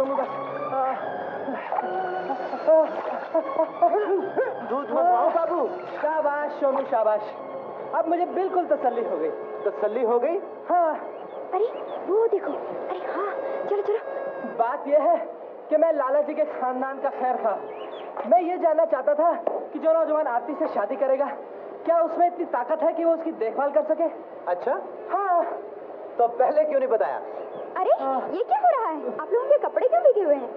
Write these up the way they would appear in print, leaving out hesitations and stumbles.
सोमू बस। दूध मंगवाओ बाबू। शाबाश सोमू शाबाश, अब मुझे बिल्कुल तसल्ली हो गई। तसल्ली हो गई? हाँ। अरे वो देखो, अरे हाँ, चलो चलो। बात यह है कि मैं लाला जी के खानदान का खैर था। मैं ये जानना चाहता था कि जो नौजवान आरती से शादी करेगा, क्या उसमें इतनी ताकत है कि वो उसकी देखभाल कर सके? अच्छा? हाँ। तो पहले क्यों नहीं बताया? अरे ये क्या हो रहा है? आप लोगों के कपड़े क्यों भीगे हुए हैं?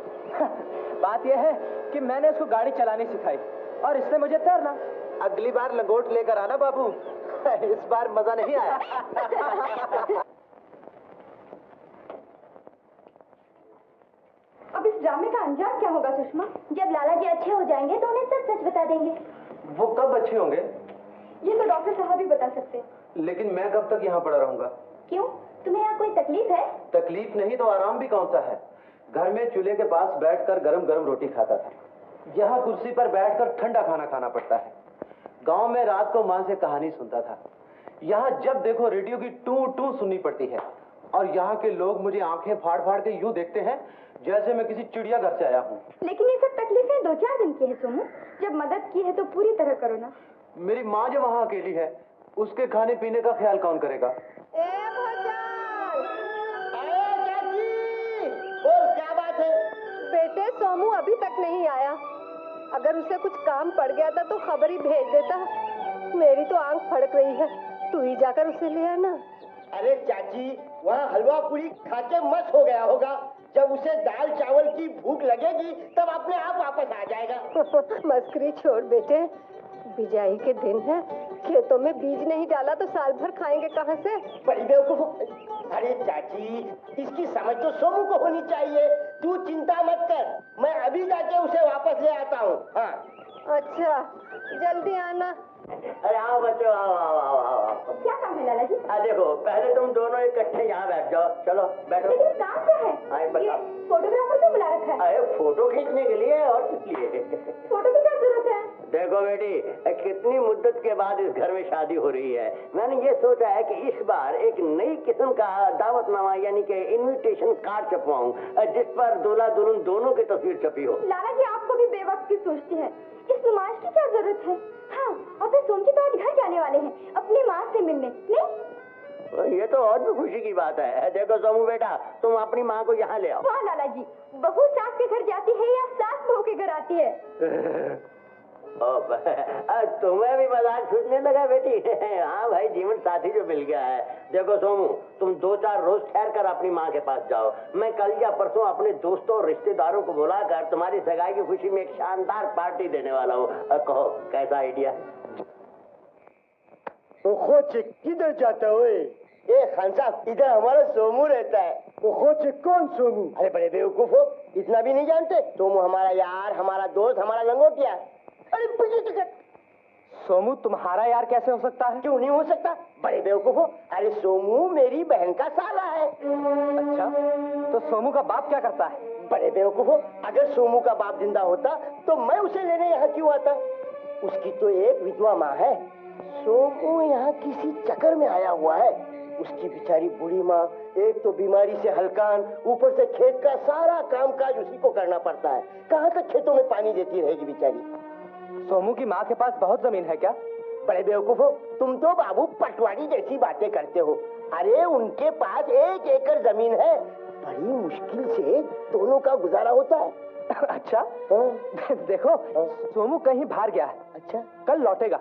बात यह है कि मैंने उसको गाड़ी चलानी सिखाई और इसने मुझे तैरना। अगली बार लंगोट लेकर आना बाबू। इस बार मजा नहीं आया। अब इस ड्रामे का अंजाम क्या होगा सुषमा? जब लाला जी अच्छे हो जाएंगे तो उन्हें सब सच बता देंगे। वो कब अच्छे होंगे? ये तो डॉक्टर साहब ही बता सकते हैं। लेकिन मैं कब तक यहाँ पड़ा रहूंगा? क्यों, तुम्हें यहाँ कोई तकलीफ है? तकलीफ नहीं तो आराम भी कौन सा है। घर में चूल्हे के पास बैठकर गरम गरम रोटी खाता था, यहाँ कुर्सी पर बैठकर ठंडा खाना खाना पड़ता है। गांव में रात को माँ से कहानी सुनता था, यहाँ जब देखो रेडियो की टू टू सुननी पड़ती है। और यहाँ के लोग मुझे आंखें फाड़ फाड़ के यूं देखते हैं जैसे मैं किसी चिड़ियाघर से आया हूँ। लेकिन ये सब तकलीफें 2-4 दिन की है सोमू, जब मदद की है तो पूरी तरह करो ना। मेरी माँ जो वहाँ अकेली है, उसके खाने पीने का ख्याल कौन करेगा? बोल क्या बात है? बेटे सोमू अभी तक नहीं आया। अगर उसे कुछ काम पड़ गया था तो खबर ही भेज देता। मेरी तो आंख फड़क रही है, तू ही जाकर उसे ले आना। अरे चाची, वहाँ हलवा पूरी खा के मस्त हो गया होगा। जब उसे दाल चावल की भूख लगेगी तब अपने आप वापस आ जाएगा। मस्करी छोड़ बेटे, बिजाई के दिन है, खेतों में बीज नहीं डाला तो साल भर खाएंगे कहाँ से? बड़ी बेवकूफ। अरे चाची, इसकी समझ तो सोमू को होनी चाहिए। तू चिंता मत कर, मैं अभी जाके उसे वापस ले आता हूँ। हाँ। अच्छा, जल्दी आना। अरे आओ बच्चों, आओ आओ आओ आओ आओ। क्या काम है लाला जी? देखो, पहले तुम दोनों इकट्ठे यहाँ बैठ जाओ। चलो बैठो। लेकिन काम क्या है? हाँ, बताओ। फोटोग्राफर क्यों बुला रखा है? अरे फोटो खींचने के लिए और किस लिए? फोटो की क्या जरूरत है? देखो बेटी, कितनी मुद्दत के बाद इस घर में शादी हो रही है। मैंने ये सोचा है कि इस बार एक नई किस्म का दावतनामा यानी कि इनविटेशन कार्ड छपवाऊं, जिस पर दूल्हा दुल्हन दोनों की तस्वीर छपी हो। लाला जी आपको भी बेवक्त की सोचती है, इस नुमाइश की क्या जरूरत है? हाँ, और फिर सोमजी तो आज घर जाने वाले हैं अपनी माँ से मिलने, नहीं? ये तो और भी खुशी की बात है। देखो सोमू बेटा, तुम अपनी माँ को यहाँ ले आओ। वाह लाला जी, बहू सास के घर जाती है या सास बहू के घर आती है? तुम्हें भी मजाक छूटने लगा बेटी। हाँ भाई, जीवन साथी जो मिल गया है। देखो सोमू, तुम 2-4 रोज ठहर कर अपनी माँ के पास जाओ। मैं कल या परसों अपने दोस्तों और रिश्तेदारों को बुलाकर तुम्हारी सगाई की खुशी में एक शानदार पार्टी देने वाला हूँ। कहो कैसा आइडिया? किधर जाता हो? खान साहब, इधर हमारा सोमू रहता है। कौन सोमू? अरे बड़े बेवकूफ हो, इतना भी नहीं जानते? सोमू हमारा यार, हमारा दोस्त, हमारा लंगोटिया। अरे सोमू तुम्हारा यार कैसे हो सकता है? क्यों नहीं हो सकता? बड़े बेवकूफ हो। अरे सोमू मेरी बहन का साला है। अच्छा, तो सोमू का बाप क्या करता है? बड़े बेवकूफ हो, अगर सोमू का बाप जिंदा होता तो मैं उसे लेने यहाँ क्यों आता? उसकी तो एक विधवा माँ है। सोमू यहाँ किसी चक्कर में आया हुआ है। उसकी बेचारी बूढ़ी माँ एक तो बीमारी से हलकान, ऊपर से खेत का सारा कामकाज उसी को करना पड़ता है। कहाँ तक खेतों में पानी देती रहेगी बेचारी? सोमू की माँ के पास बहुत जमीन है क्या? बड़े बेवकूफ हो, तुम तो बाबू पटवारी जैसी बातें करते हो। अरे उनके पास 1 एकड़ जमीन है। बड़ी मुश्किल से दोनों का गुजारा होता है। अच्छा? हाँ? देखो, सोमू कहीं बाहर गया है। अच्छा, कल लौटेगा।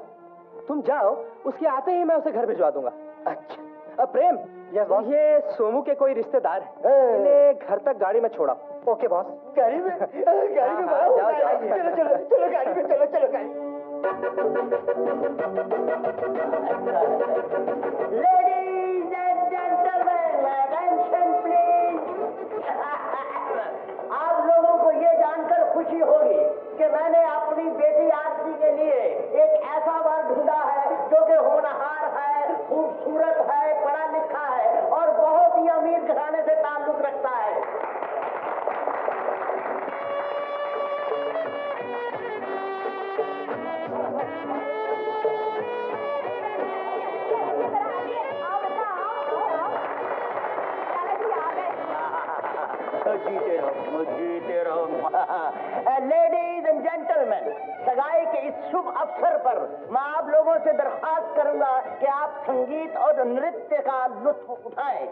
तुम जाओ, उसके आते ही मैं उसे घर भिजवा दूंगा। अच्छा। प्रेम, ये सोमू के कोई रिश्तेदार है, इन्हें घर तक गाड़ी में छोड़ा। Okay boss. गाड़ी में? गाड़ी में? जाओ, चलो चलो चलो गाड़ी में, चलो चलो गाड़ी। Ladies and gentleman, attention please. आप लोगों को ये जानकर खुशी होगी कि मैंने अपनी बेटी आरती के लिए एक ऐसा वर ढूंढा है जो कि होनहार है, खूबसूरत है, पढ़ा लिखा है और बहुत ही अमीर घराने से ताल्लुक रखता है। जीते रहो, लेडीज एंड जेंटलमैन, सगाई के इस शुभ अवसर पर मैं आप लोगों से दरखास्त करूंगा कि आप संगीत और नृत्य का लुत्फ उठाएं।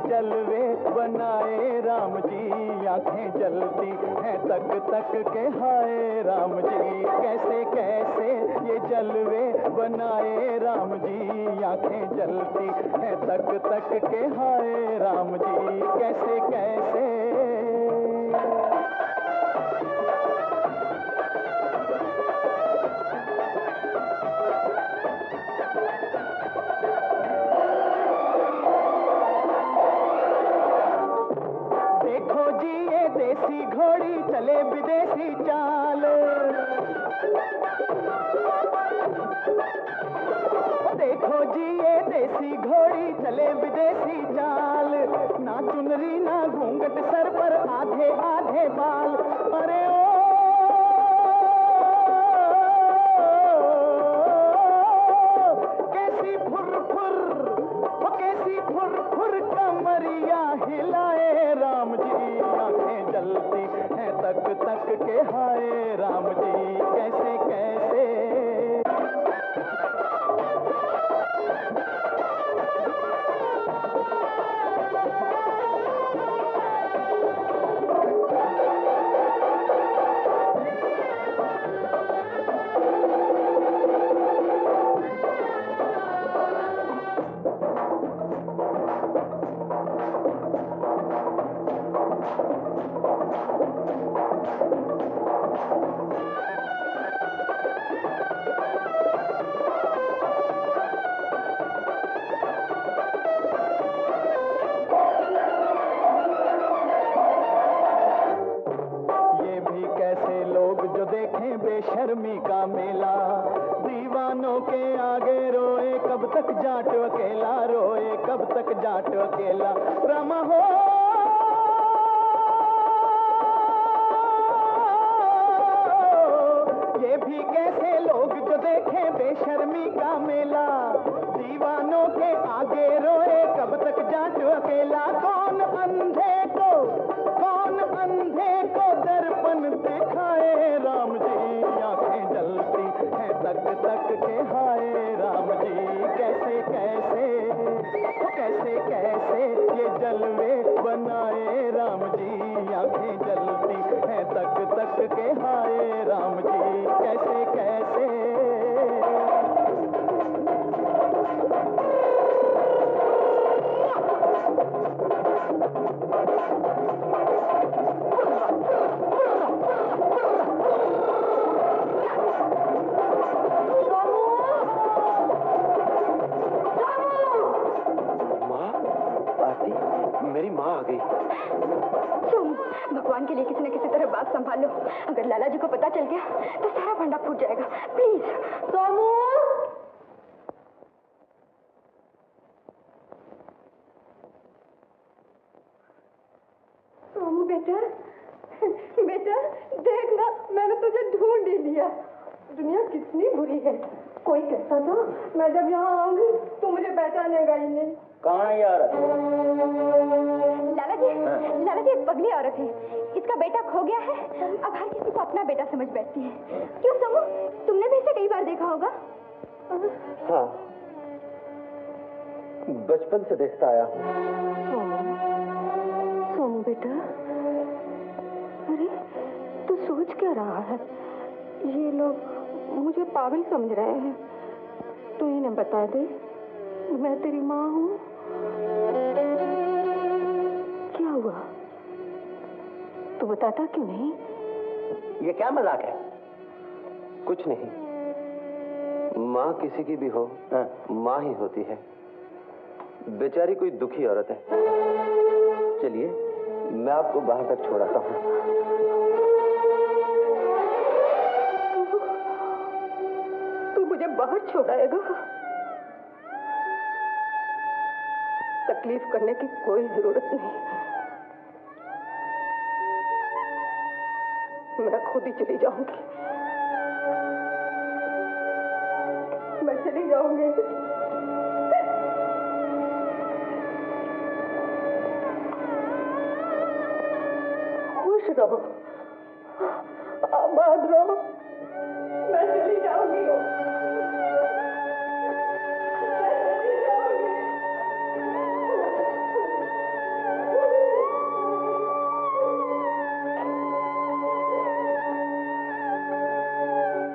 जलवे बनाए राम जी, आंखें जलती हैं तक तक के हाय राम जी। कैसे कैसे ये जलवे बनाए राम जी, आंखें जलती हैं तक तक के हाय राम जी। कैसे कैसे देसी घोड़ी चले विदेशी चाल, देखो जी ये देसी घोड़ी चले विदेशी चाल। ना चुनरी ना घूंघट सर पर आधे आधे बाल। अरे ओ कैसी फुर फुर, ओ कैसी फुर फुर कमरिया हिलाए राम जी। आंखें जलती हैं तक तक के हाय राम जी। कैसे कैसे बेशर्मी का मेला। दीवानों के आगे रोए कब तक जाट अकेला, रोए कब तक जाट अकेला। रमा हो ये भी कैसे लोग जो देखें बेशर्मी का मेला, दीवानों के आगे रोए कब तक जांचो अकेला। कौन अंधे को दर्पण दिखाए राम जी, आंखें जलती हैं तक तक के हाय राम जी। कैसे कैसे ये जलवे बनाए राम जी, आंखें जलती हैं तक तक के हाय राम जी। कैसे कैसे मेरी माँ आ गई। सोमू, भगवान के लिए किसी न किसी तरह बात संभाल लो। अगर लाला जी को पता चल गया तो सारा भंडा फूट जाएगा। प्लीज सोमू। सोमू बेटा, बेटा देखना, मैंने तुझे ढूंढ ही लिया। दुनिया कितनी बुरी है। कोई कहता था मैं जब यहाँ आऊंगी तो मुझे पहचानेगा ही नहीं। कौन है ये औरत? लाला जी एक पगली औरत है। इसका बेटा खो गया है, अब हर किसी को अपना बेटा समझ बैठती है। क्यों सोमू, तुमने भी इसे कई बार देखा होगा? हाँ, बचपन से देखता आया हूँ। सोमू बेटा, अरे तू सोच क्या रहा है? ये लोग मुझे पागल समझ रहे हैं। तू इन्हें बता दे मैं तेरी माँ हूँ। क्या हुआ, तू बताता क्यों नहीं? ये क्या मजाक है? कुछ नहीं, माँ किसी की भी हो, माँ ही होती है। बेचारी कोई दुखी औरत है। चलिए मैं आपको बाहर तक छोड़ाता हूँ। तू मुझे बाहर छोड़ाएगा? तकलीफ करने की कोई जरूरत नहीं, मैं खुद ही चली जाऊंगी। मैं चली जाऊंगी। खुश रहो, आबाद रहो। मैं चली जाऊंगी।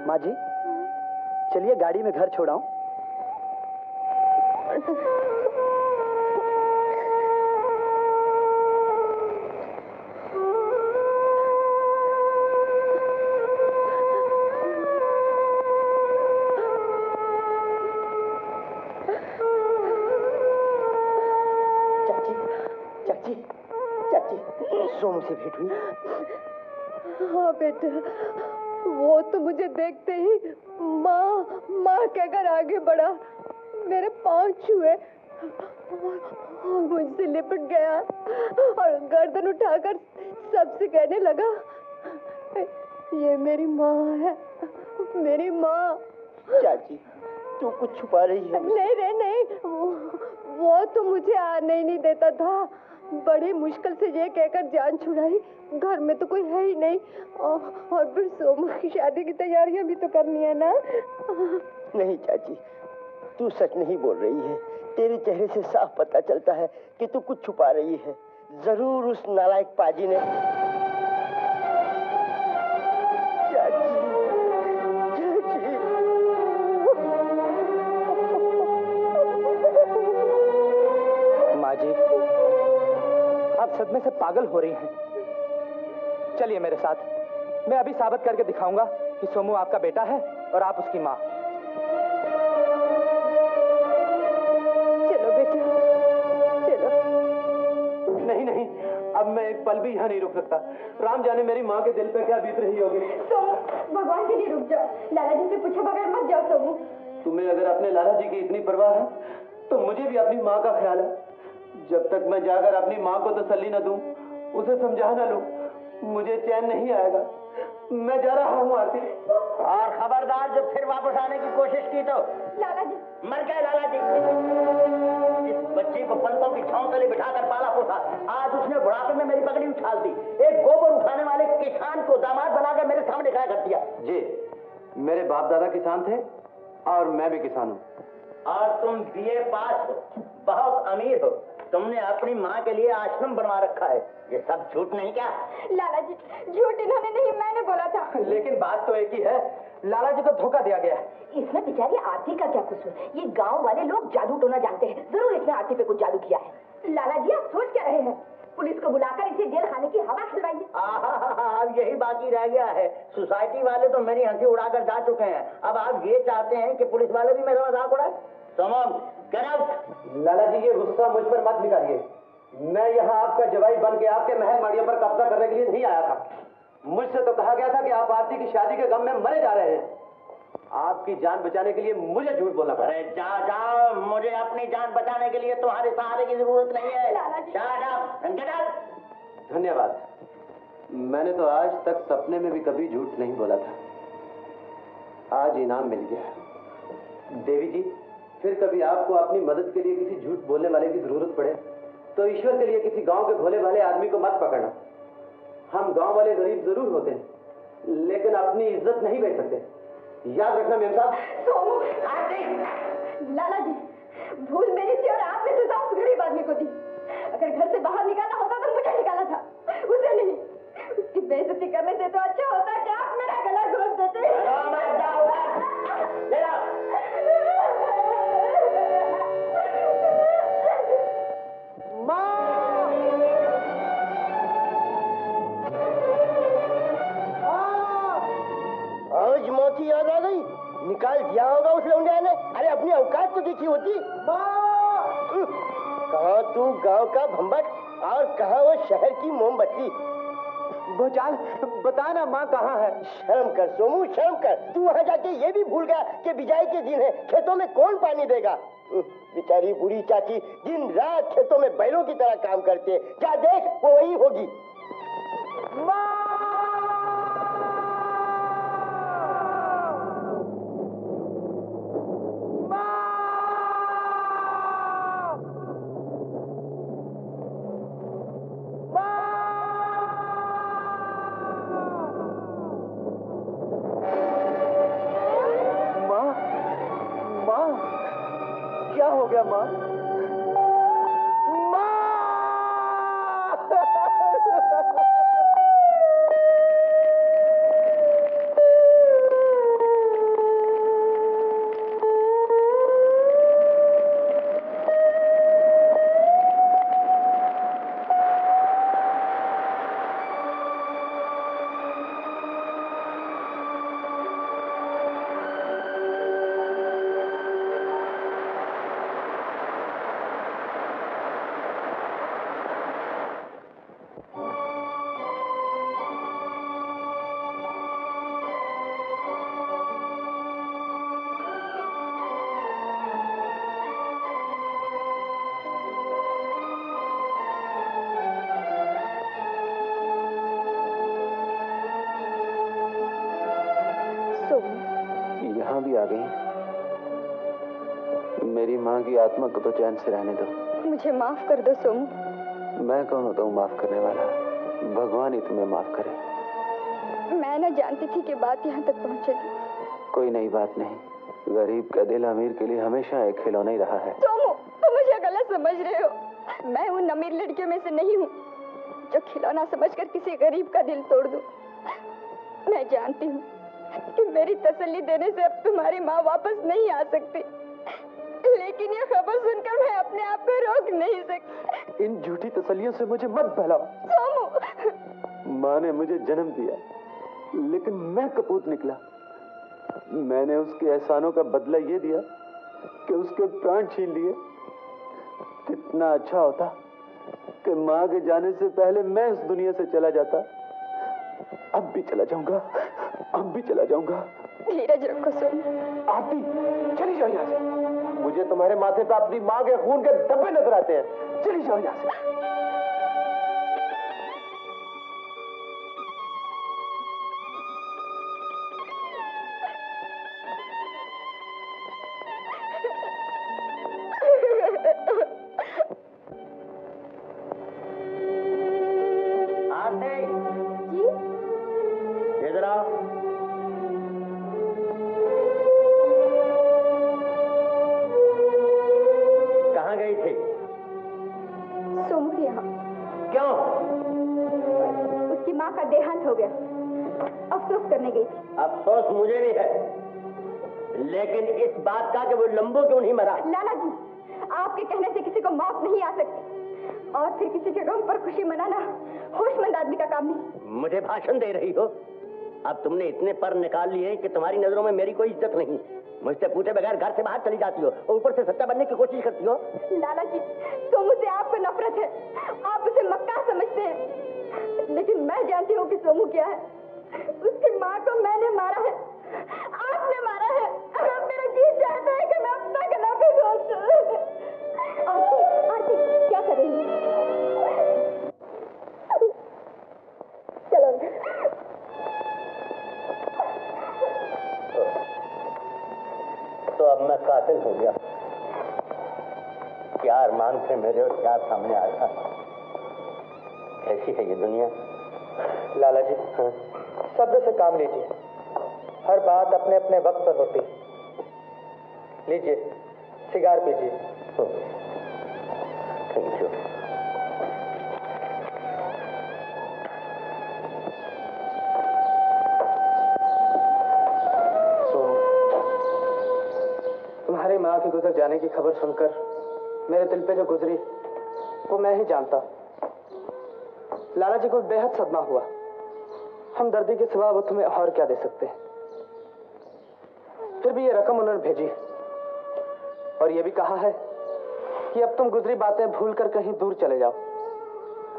माँ जी, चलिए गाड़ी में घर छोड़ाऊं। चाची, सोमू से भेंट हुई? हाँ बेटा, वो तो मुझे देखते ही माँ कहकर आगे बढ़ा, मेरे पांव छुए और मुझसे लिपट गया और गर्दन उठाकर सबसे कहने लगा, ये मेरी माँ है, मेरी माँ। चाची, तू कुछ छुपा रही है? नहीं रे नहीं, वो तो मुझे आने ही नहीं देता था। बड़ी मुश्किल से ये कहकर जान छुड़ाई। घर में तो कोई है ही नहीं, और फिर सोमू की शादी की तैयारियां भी तो करनी है ना। नहीं चाची, तू सच नहीं बोल रही है। तेरे चेहरे से साफ पता चलता है कि तू कुछ छुपा रही है। जरूर उस नालायक पाजी ने। माँ जी, आप सदमे से पागल हो रही हैं। चलिए मेरे साथ, मैं अभी साबित करके दिखाऊंगा कि सोमू आपका बेटा है और आप उसकी माँ। चलो बेटा, चलो। नहीं नहीं, अब मैं एक पल भी यहाँ नहीं रुक सकता। राम जाने मेरी माँ के दिल पे क्या बीत रही होगी। सोमू, भगवान के लिए रुक जाओ। लाला जी से पूछे बगैर मत जाओ सोमू। तुम्हें अगर अपने लाला जी की इतनी परवाह है तो मुझे भी अपनी माँ का ख्याल है। जब तक मैं जाकर अपनी माँ को तसल्ली न दूं, उसे समझा न लूं, मुझे चैन नहीं आएगा। मैं जा रहा हूँ आरती। और खबरदार जब फिर वापस आने की कोशिश की तो लाला जी। मर गए लाला जी। इस बच्ची को पलकों की छांव तले बिठाकर पाला पोसा, आज उसने बुढ़ापे में मेरी पगड़ी उछाल दी। एक गोबर उठाने वाले किसान को दामाद बनाकर मेरे सामने खड़ा कर दिया। जी, मेरे बाप दादा किसान थे और मैं भी किसान हूँ। और तुम बीए पास हो, बहुत अमीर हो, तुमने अपनी माँ के लिए आश्रम बनवा रखा है। ये सब झूठ नहीं क्या? लाला जी, झूठ इन्होंने नहीं, मैंने बोला था। लेकिन बात तो एक ही है, लाला जी को धोखा दिया गया है। इसमें बेचारी आरती का क्या कसूर? ये गांव वाले लोग जादू टोना जानते हैं, जरूर इसने आरती पे कुछ जादू किया है। लाला जी, आप सोच क्या रहे हैं? पुलिस को बुलाकर इसे जेल खाने की हवा खिलवाइए। अब यही बाकी रह गया है। सोसाइटी वाले तो मेरी हंसी उड़ाकर जा चुके हैं, अब आप ये चाहते हैं कि पुलिस वाले भी मेरा मजाक उड़ाए? लाला जी, ये गुस्सा मुझ पर मत निकालिए। मैं यहाँ आपका जवाई बन के आपके महल माड़ियों पर कब्जा करने के लिए नहीं आया था। मुझसे तो कहा गया था कि आप आरती की शादी के गम में मरे जा रहे हैं। आपकी जान बचाने के लिए मुझे झूठ बोलना पड़ा। अरे जाओ, मुझे अपनी जान बचाने के लिए तुम्हारे सहारे की जरूरत नहीं है। धन्यवाद। मैंने तो आज तक सपने में भी कभी झूठ नहीं बोला था। आज इनाम मिल गया। देवी जी, फिर कभी आपको अपनी मदद के लिए किसी झूठ बोलने वाले की जरूरत पड़े तो ईश्वर के लिए किसी गांव के भोले भाले आदमी को मत पकड़ना। हम गांव वाले गरीब जरूर होते हैं, लेकिन अपनी इज्जत नहीं बेच सकते। याद रखना मेम साहब। लाला जी, भूल मेरी थी और आपने सजा उस गरीब आदमी को दी। अगर घर से बाहर निकालना होता तो मुझे निकाला था, उसे नहीं। उसकी बेइज्जती करने से तो अच्छा होता कि आप मेरा गला घोट देते। आज मौती याद आ गई, निकाल दिया होगा उस लौंडिया ने। अरे अपनी औकात तो देखी होती। कहाँ तू गांव का भंबट और कहाँ वो शहर की मोमबत्ती। भूचाल, बता ना माँ कहाँ है? शर्म कर सोमू, शर्म कर। तू वहाँ जाके ये भी भूल गया कि बिजाई के दिन है, खेतों में कौन पानी देगा। बेचारी बूढ़ी चाची दिन रात खेतों में बैलों की तरह काम करते। जा देख, वो वही होगी। क्या हो गया माँ? यहाँ भी आ गई। मेरी माँ की आत्मा को तो चैन से रहने दो। मुझे माफ कर दो सोमू। मैं कौन होता हूँ माफ करने वाला? भगवान ही तुम्हें माफ करे। मैं न जानती थी कि बात यहाँ तक पहुँचेगी। कोई नई बात नहीं। गरीब का दिल अमीर के लिए हमेशा एक खिलौना ही रहा है। सोमू, तुम मुझे गलत समझ रहे हो। मैं उन अमीर लड़कियों में से नहीं हूँ जो खिलौना समझकर किसी गरीब का दिल तोड़ दूं। मैं जानती हूँ कि मेरी तसल्ली देने से अब तुम्हारी माँ वापस नहीं आ सकती, लेकिन ये खबर सुनकर मैं अपने आप को रोक नहीं सकती। इन झूठी तसल्लियों से मुझे मत बहलाओ। सोमू, माँ ने मुझे जन्म दिया, लेकिन मैं कपूत निकला। मैंने उसके एहसानों का बदला ये दिया कि उसके प्राण छीन लिए। कितना अच्छा होता कि माँ के जाने से पहले मैं इस दुनिया से चला जाता। अब भी चला जाऊंगा, अब भी चला जाऊंगा। धीरज रखो सोमू। आरती, चली जाओ यहाँ से। मुझे तुम्हारे माथे पे अपनी माँ के खून के धब्बे नजर आते हैं। चली जाओ यहाँ से। आरती, जी इधर आओ। कहाँ गई थी? सोमू के यहाँ। क्यों? उसकी माँ का देहांत हो गया, अफसोस करने गई थी। अफसोस मुझे भी है, लेकिन इस बात का कि वो लंबू क्यों नहीं मरा? लाला जी, आपके कहने से किसी को मौत नहीं आ सकती, और फिर किसी के गम पर खुशी मनाना होशमंद आदमी का काम नहीं। मुझे भाषण दे रही हो? अब तुमने इतने पर निकाल लिए कि तुम्हारी नजरों में मेरी कोई इज्जत नहीं। मुझसे पूछे बगैर घर से बाहर चली जाती हो और ऊपर से सच्चा बनने की कोशिश करती हो। लाला जी, सोमू से आपको नफरत है, आप उसे मक्कार समझते हैं, लेकिन मैं जानती हूँ कि सोमू क्या है। उसकी माँ को मैंने मारा है, आपने मारा है, और अब मेरा जी चाहता है कि मैं अपना गला भी घोट दूं। आरती, आरती, क्या कर रही है? चलो। तो अब मैं कातिल हो गया। क्या अरमान थे मेरे और क्या सामने आया था। कैसी है ये दुनिया। लाला जी, सब्र से काम लीजिए, हर बात अपने अपने वक्त पर होती है। लीजिए, सिगार पीजिए। Thank you. तुम्हारी माँ के गुजर जाने की खबर सुनकर मेरे दिल पे जो गुजरी वो मैं ही जानता। लाला जी को बेहद सदमा हुआ। हमदर्दी के सिवा वो तुम्हें और क्या दे सकते हैं। फिर भी ये रकम उन्होंने भेजी और ये भी कहा है कि अब तुम गुजरी बातें भूलकर कहीं दूर चले जाओ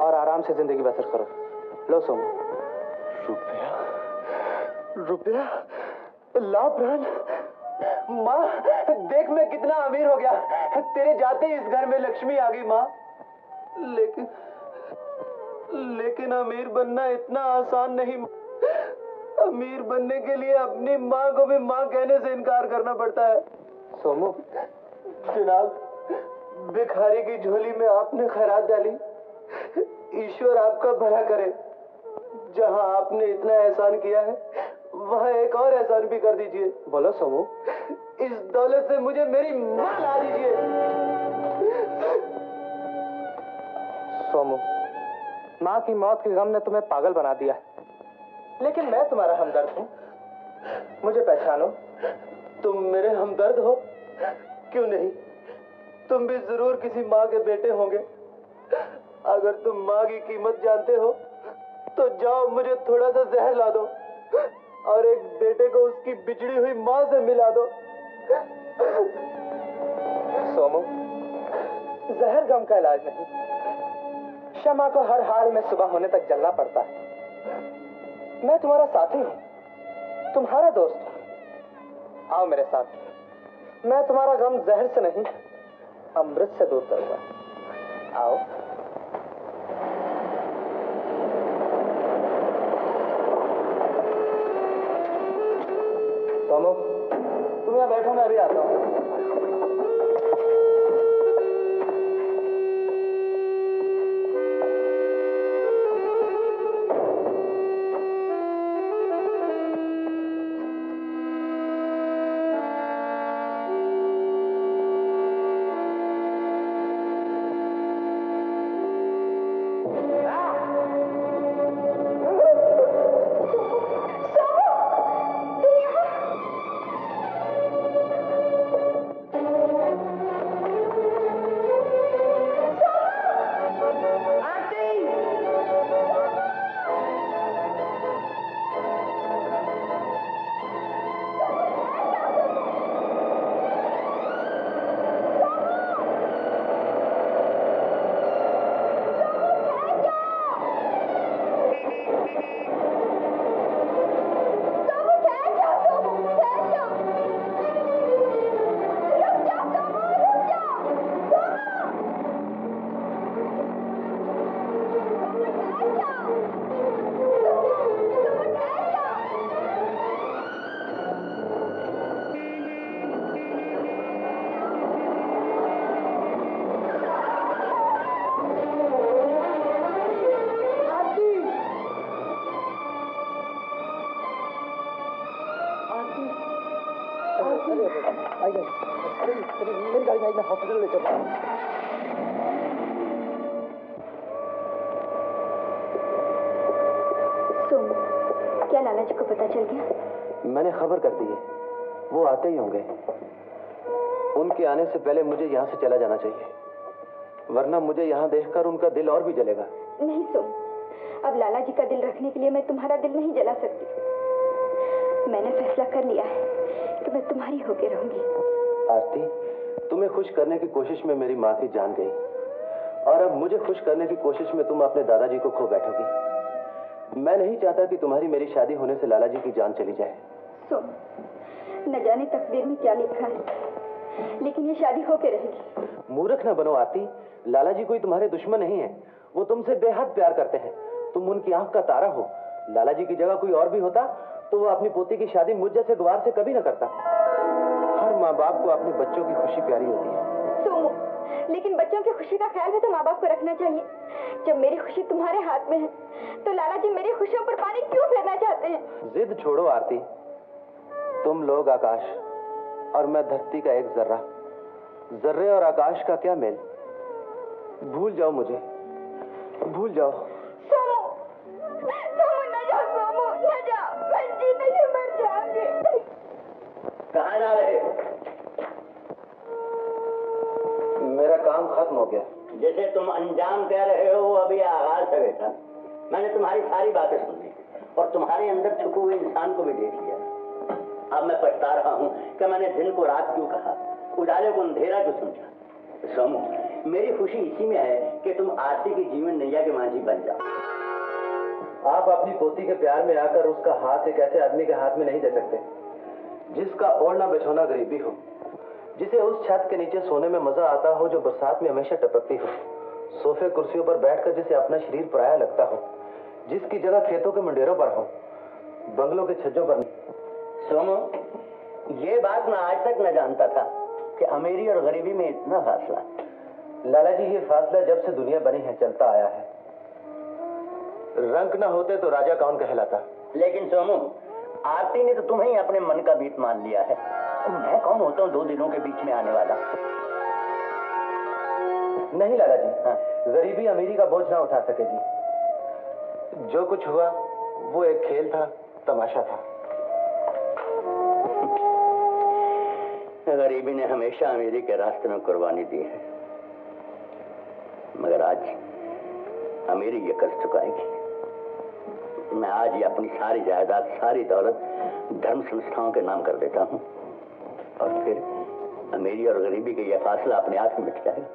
और आराम से जिंदगी बसर करो। लो सोमू। रुपया लाओ प्राण। माँ, देख मैं कितना अमीर हो गया। तेरे जाते ही इस घर में लक्ष्मी आ गई माँ। लेकिन अमीर बनना इतना आसान नहीं। अमीर बनने के लिए अपनी माँ को भी माँ कहने से इनकार करना पड़ता है। सोमू, जनाब, भिखारी की झोली में आपने खैरात डाली। ईश्वर आपका भला करे। जहाँ आपने इतना एहसान किया है वहाँ एक और एहसान भी कर दीजिए। बोलो सोमू। इस दौलत से मुझे मेरी माँ ला दीजिए। सोमू, माँ की मौत के गम ने तुम्हें पागल बना दिया है, लेकिन मैं तुम्हारा हमदर्द हूँ। मुझे पहचानो। तुम मेरे हमदर्द हो। क्यों नहीं, तुम भी जरूर किसी माँ के बेटे होंगे। अगर तुम माँ की कीमत जानते हो तो जाओ मुझे थोड़ा सा जहर ला दो और एक बेटे को उसकी बिछड़ी हुई माँ से मिला दो। सोमू, जहर गम का इलाज नहीं। शमा को हर हाल में सुबह होने तक जलना पड़ता है। मैं तुम्हारा साथी हूँ, तुम्हारा दोस्त हूँ। आओ मेरे साथ। मैं तुम्हारा गम जहर से नहीं, अमृत से दूर करूंगा। आओ। सोमू, तुम यहाँ बैठो, मैं अभी आता हूँ। आइए, मेरी गाड़ी में मैं हॉस्पिटल ले चलता हूँ। क्या लाला जी को पता चल गया? मैंने खबर कर दी है, वो आते ही होंगे। उनके आने से पहले मुझे यहाँ से चला जाना चाहिए, वरना मुझे यहाँ देखकर उनका दिल और भी जलेगा। नहीं सोम, अब लाला जी का दिल रखने के लिए मैं तुम्हारा दिल नहीं जला सकती। मैंने फैसला कर लिया है कि मैं तुम्हारी होके रहूंगी। आरती, तुम्हें खुश करने की कोशिश में मेरी माँ की जान गई, और अब मुझे खुश करने की कोशिश में तुम अपने दादाजी को खो बैठोगी। मैं नहीं चाहता कि तुम्हारी मेरी शादी होने से लाला जी की जान चली जाए। सोम, न जाने तकदीर में क्या लिखा है, लेकिन ये शादी होके रहेगी। मूर्ख न बनो आरती, लाला जी कोई तुम्हारे दुश्मन नहीं है, वो तुमसे बेहद प्यार करते हैं। तुम उनकी आंख का तारा हो। लाला जी की जगह कोई और भी होता तो वो अपनी पोती की शादी मुझ जैसे गवार से कभी न करता। हर माँ बाप को अपने बच्चों की खुशी प्यारी होती है। सोमू, लेकिन बच्चों की खुशी का ख्याल भी तो माँ बाप को रखना चाहिए। जब मेरी खुशी तुम्हारे हाथ में है, तो लाला जी मेरी खुशियों पर पानी क्यों फेरना चाहते हैं? जिद छोड़ो आरती, तुम लोग आकाश और मैं धरती का एक जर्रा। जर्रे और आकाश का क्या मेल? भूल जाओ मुझे, भूल जाओ। सोमू, सोमू न जाओ, सोमू न जाओ, मैं जीने से मर जाऊंगी। कहाँ जा रहे हो? मेरा काम खत्म हो गया। जैसे तुम अंजाम कह रहे हो वो अभी आगाज है बेटा। मैंने तुम्हारी सारी बातें सुन ली और तुम्हारे अंदर छुपे हुए इंसान को भी देख लिया। अब मैं पछता रहा हूँ कि मैंने दिन को रात क्यों कहा, उजाले को अंधेरा क्यों समझा। सोमू, मेरी खुशी इसी में है कि तुम आरती की जीवन नैया के मांझी बन जाओ। आप अपनी पोती के प्यार में आकर उसका हाथ एक ऐसे आदमी के हाथ में नहीं दे सकते जिसका ओढ़ना बिछोना गरीबी हो, जिसे उस छत के नीचे सोने में मजा आता हो जो बरसात में हमेशा टपकती हो, सोफे कुर्सियों पर बैठकर जिसे अपना शरीर पराया लगता हो, जिसकी जगह खेतों के मंडेरों पर हो, बंगलों के छज्जों पर। सोमू, ये बात मैं आज तक न जानता था कि अमीरी और गरीबी में इतना फासला। लाला जी, ये फासला जब से दुनिया बनी है चलता आया है। रंग न होते तो राजा कौन कहलाता। लेकिन सोमू, आरती ने तो तुम्हें ही अपने मन का बीत मान लिया है। मैं कौन होता हूँ 2 दिनों के बीच में आने वाला? नहीं लाला जी, हाँ, गरीबी अमीरी का बोझ ना उठा सकेगी। जो कुछ हुआ वो एक खेल था, तमाशा था। गरीबी ने हमेशा अमीरी के रास्ते में कुर्बानी दी है, मगर आज अमीरी ये कर्ज चुकाएगी। मैं आज ये अपनी सारी जायदाद, सारी दौलत धर्म संस्थाओं के नाम कर देता हूँ और फिर अमीरी और गरीबी का यह फासला अपने आप ही मिट जाएगा।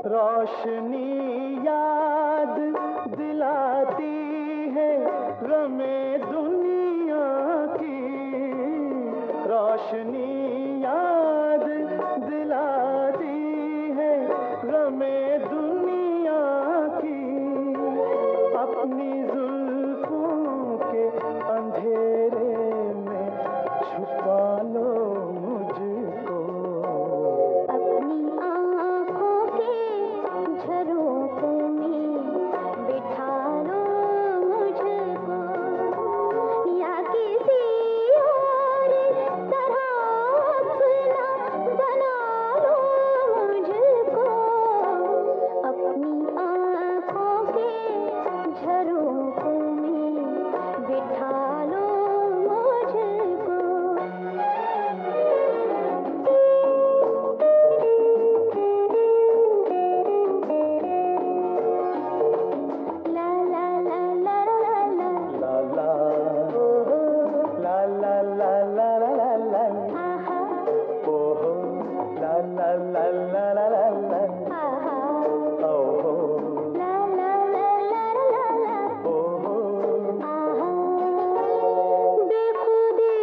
रोशनी याद दिलाती है रमे दुनिया रोशनी याद दिलाती है गमे दुनिया की, अपनी जुल्फों के अंधेरे में छुपा लो मुझको, अपनी आँखों के झरोखों में बिठा लो मुझको, या किसी और तरह अपना बना लो मुझको, अपनी आँखों के झरोखों में बिठा लो मुझको। ला ला ला ला ला ला, ला ला ला ला ला ला ला ला ला, आहा ओहो ला ला ला ला ला ला ला, आहा, ओहो ला ला ला ला ला ला, ओहो। आहा। बेखुदी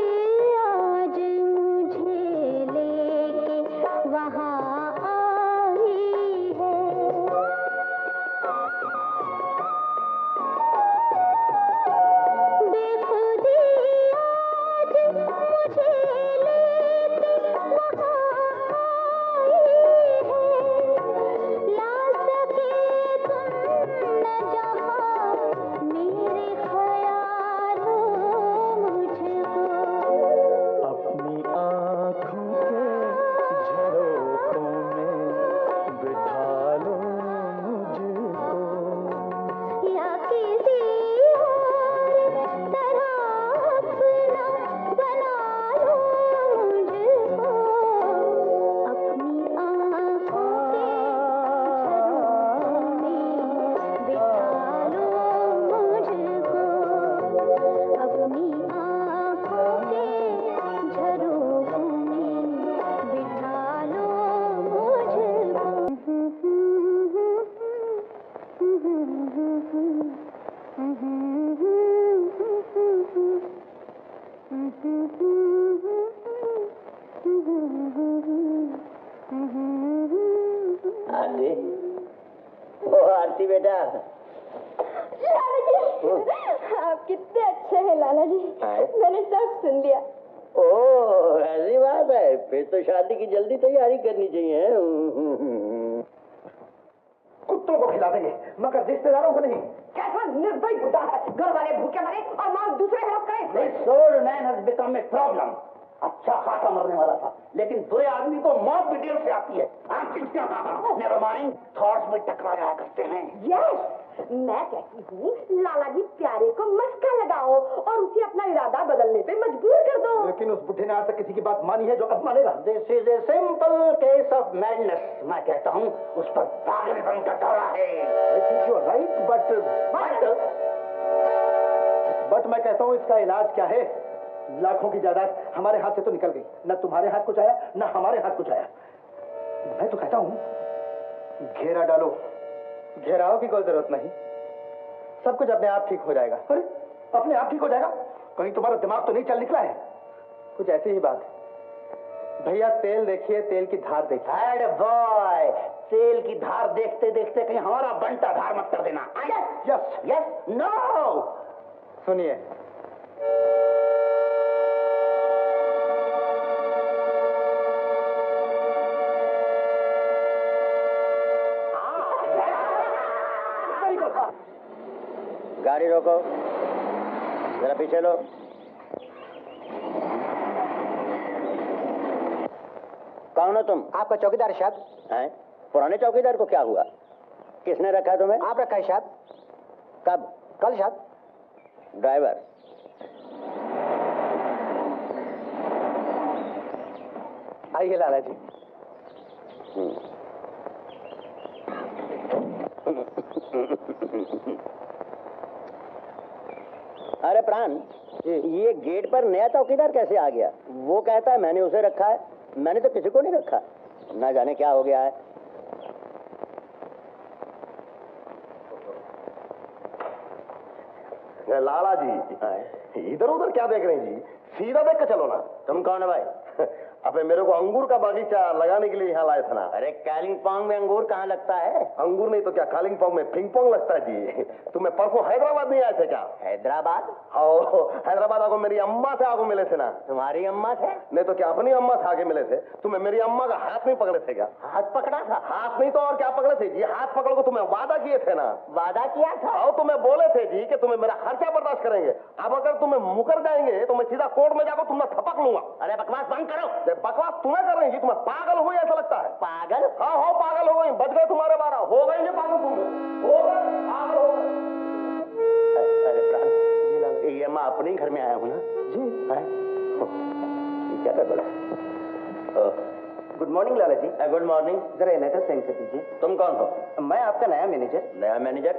आज मुझे लेके वहाँ आई है, बेखुदी आज मुझे लेके वहाँ आई है, ला सके तुम न जहाँ मेरे ख्यालों मुझको, अपनी आँखों के झरोखों में बिठा लो मुझको, या किसी और तरह अपना बना लो मुझको, अपनी आँखों के झरोखों में बिठा लो मुझको, अपनी आँखों के झरोखों में बिठा लो आरती, ओ आरती बेटा, लाला जी, आप कितने अच्छे हैं लाला जी। आए? मैंने सब सुन लिया। ओ ऐसी बात है, फिर तो शादी की जल्दी तैयारी करनी चाहिए। कुत्तों को खिला देंगे मगर रिश्तेदारों को नहीं। कैसा निर्दयी बुढ़ा है, घर वाले भूखे मरे और माँ दूसरे हेल्प करे। This old man has become a problem. अच्छा खासा मरने वाला था, लेकिन बुरे आदमी को मौत भी देर से आती है। Never mind, thoughts में टकराया करते हैं। यस, मैं कहती हूँ लाला जी प्यारे को मस्का लगाओ और उसे अपना इरादा बदलने पे मजबूर कर दो। लेकिन उस बुढ़े ने आज तक किसी की बात मानी है जो अब मानेगा? This is a simple case of madness. मैं कहता हूँ उस पर पागलपन का दौरा है। I think you are right, but मैं कहता हूँ इसका इलाज क्या है? लाखों की जायदाद हमारे हाथ से तो निकल गई, न तुम्हारे हाथ कुछ आया न हमारे हाथ कुछ आया। मैं तो कहता हूँ घेरा डालो। घेराव की कोई जरूरत नहीं, सब कुछ अपने आप ठीक हो जाएगा। अरे अपने आप ठीक हो जाएगा? कहीं तुम्हारा दिमाग तो नहीं चल निकला है? कुछ ऐसी ही बात है। भैया तेल देखिए, तेल की धार देखिए। अरे बॉय, तेल की धार देखते देखते कहीं हमारा बंटा धार मत कर देना। Yes yes no. सुनिए, गाड़ी रोको, जरा पीछे लो। कौन हो तुम? आपका चौकीदार शायद। हैं? पुराने चौकीदार को क्या हुआ? किसने रखा तुम्हें? आप रखा है शायद। कब? कल शायद। ड्राइवर, आइए लाला जी। अरे प्राण, ये गेट पर नया चौकीदार कैसे आ गया? वो कहता है मैंने उसे रखा है, मैंने तो किसी को नहीं रखा। ना जाने क्या हो गया है। लाला जी, इधर उधर क्या देख रहे हैं जी? सीधा देख के चलो ना। तुम कौन है भाई? अबे मेरे को अंगूर का बागीचा लगाने के लिए यहाँ लाए थे ना। अरे कालिंपोंग में अंगूर कहाँ लगता है? अंगूर नहीं तो क्या कालिंपोंग में पिंगपोंग लगता है जी। तुम्हें परसों हैदराबाद नहीं आए थे क्या? हैदराबाद? हैदराबाद आगो मेरी अम्मा से आगो मिले थे ना। तुम्हारी अम्मा से? नहीं तो क्या अपनी अम्मा से आगे मिले थे। तुम्हें मेरी अम्मा का हाथ नहीं पकड़े थे क्या? हाथ पकड़ा था? हाथ नहीं तो और क्या पकड़े थे जी? हाथ पकड़ को तुम्हें वादा किए थे ना। वादा किया था? और तुम्हें बोले थे जी कि तुम्हें मेरा खर्चा बर्दाश्त करेंगे। अब अगर तुम्हें मुकर जाएंगे तो मैं सीधा कोर्ट में जाकर तुम्हें थपक लूंगा। अरे बकवास बंद करो। बकवास तुम्हें कर रही जी, तुम्हें पागल हुई ऐसा लगता है। पागल? हाँ हो पागल हो गई, बच गए तुम्हारे 12 हो गए पागल तुम, हो गए पागल हो गए। अरे प्राण, ये मैं अपने घर में आया हूँ ना जी। क्या कर बोला? Good morning Lala ji. Good morning. जरा ये लेटर साइन कर दीजिए। तुम कौन हो? मैं आपका नया मैनेजर। नया मैनेजर?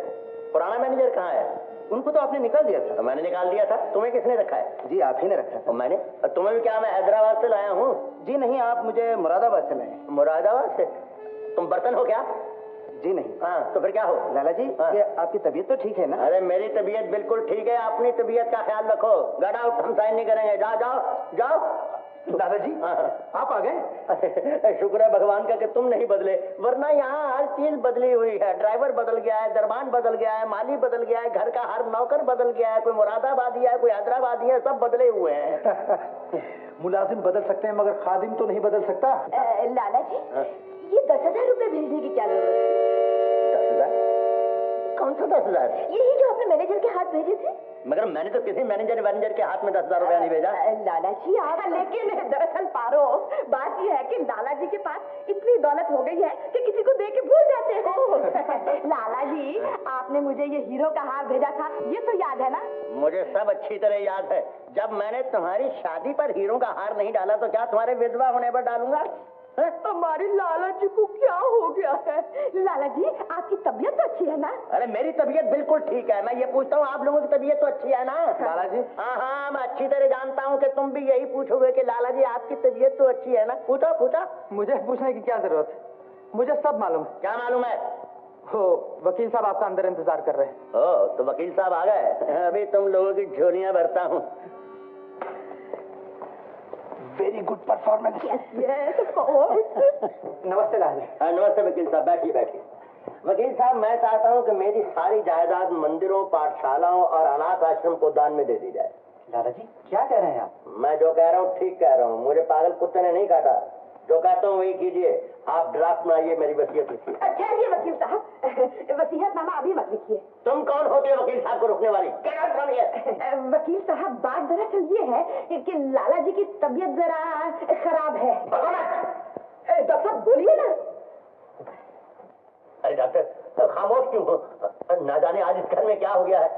पुराना मैनेजर कहाँ है? उनको तो आपने निकाल दिया था। तो मैंने निकाल दिया था। तुम्हें किसने रखा है? जी आप ही ने रखा था। और मैंने? तुम्हें भी क्या मैं हैदराबाद से लाया हूँ? जी नहीं, आप मुझे मुरादाबाद से लाए। मुरादाबाद से? तुम बर्तन हो क्या? जी नहीं। हाँ तो फिर क्या हो? लाला जी हाँ। ये आपकी तबीयत तो ठीक है ना? अरे मेरी तबीयत बिल्कुल ठीक है, अपनी तबीयत का ख्याल रखो। गेट आउट, हम साइन नहीं करेंगे। जाओ जाओ जाओ। दादा जी आप आ गए। शुक्र है भगवान का कि तुम नहीं बदले, वरना यहाँ हर चीज बदली हुई है। ड्राइवर बदल गया है, दरबान बदल गया है, माली बदल गया है, घर का हर नौकर बदल गया है, कोई मुरादाबादी है, कोई हैदराबादी है, सब बदले हुए हैं। मुलाजिम बदल सकते हैं मगर खादिम तो नहीं बदल सकता। लाला जी ये 10,000 रुपए भेजने की क्या जरूरत है? 10,000? कौन सा 10,000? यही जो आपने मैनेजर के हाथ भेजे थे। मगर मैंने तो किसी मैनेजर के हाथ में 10,000 रुपया नहीं भेजा। लाला जी आप लेकिन दरअसल पारो बात ये है कि लाला जी के पास इतनी दौलत हो गई है कि किसी को दे के भूल जाते हो। लाला जी आपने मुझे ये हीरो का हार भेजा था, ये तो याद है ना? मुझे सब अच्छी तरह याद है। जब मैंने तुम्हारी शादी पर हीरो का हार नहीं डाला तो क्या तुम्हारे विधवा होने पर डालूंगा? हमारी लाला जी को क्या हो गया है? लाला जी आपकी तबीयत तो अच्छी है ना? अरे मेरी तबीयत बिल्कुल ठीक है। मैं ये पूछता हूँ आप लोगों की तबीयत तो अच्छी है ना? लाला जी हाँ हाँ मैं अच्छी तरह जानता हूँ कि तुम भी यही पूछोगे कि लाला जी आपकी तबीयत तो अच्छी है ना। पूछो पूछो। मुझे पूछने की क्या जरूरत है, मुझे सब मालूम है। क्या मालूम है? हो वकील साहब आपका अंदर इंतजार कर रहे हैं। ओ तो वकील साहब आ गए। अभी तुम लोगों की झोलियां भरता हूँ। Very good performance. नमस्ते लाला जी। नमस्ते वकील साहब, बैठिए बैठिए। वकील साहब मैं चाहता हूँ कि मेरी सारी जायदाद मंदिरों, पाठशालाओं और अनाथ आश्रम को दान में दे दी जाए। लाला जी क्या कह रहे हैं आप? मैं जो कह रहा हूँ ठीक कह रहा हूँ। मुझे पागल कुत्ते ने नहीं काटा। जो कहता हूँ वही कीजिए। आप ड्राफ्ट में आइए, मेरी वसीयत लिखिए। अच्छा ये वकील साहब वसीयतनामा अभी मत लिखिए। तुम कौन होते हो वकील साहब को रोकने वाली? क्या काम है? वकील साहब बात दरअसल ये है कि लाला जी की तबीयत जरा खराब है। डॉक्टर साहब बोलिए ना। अरे डॉक्टर खामोश क्यों हो? ना जाने आज इस घर में क्या हो गया है।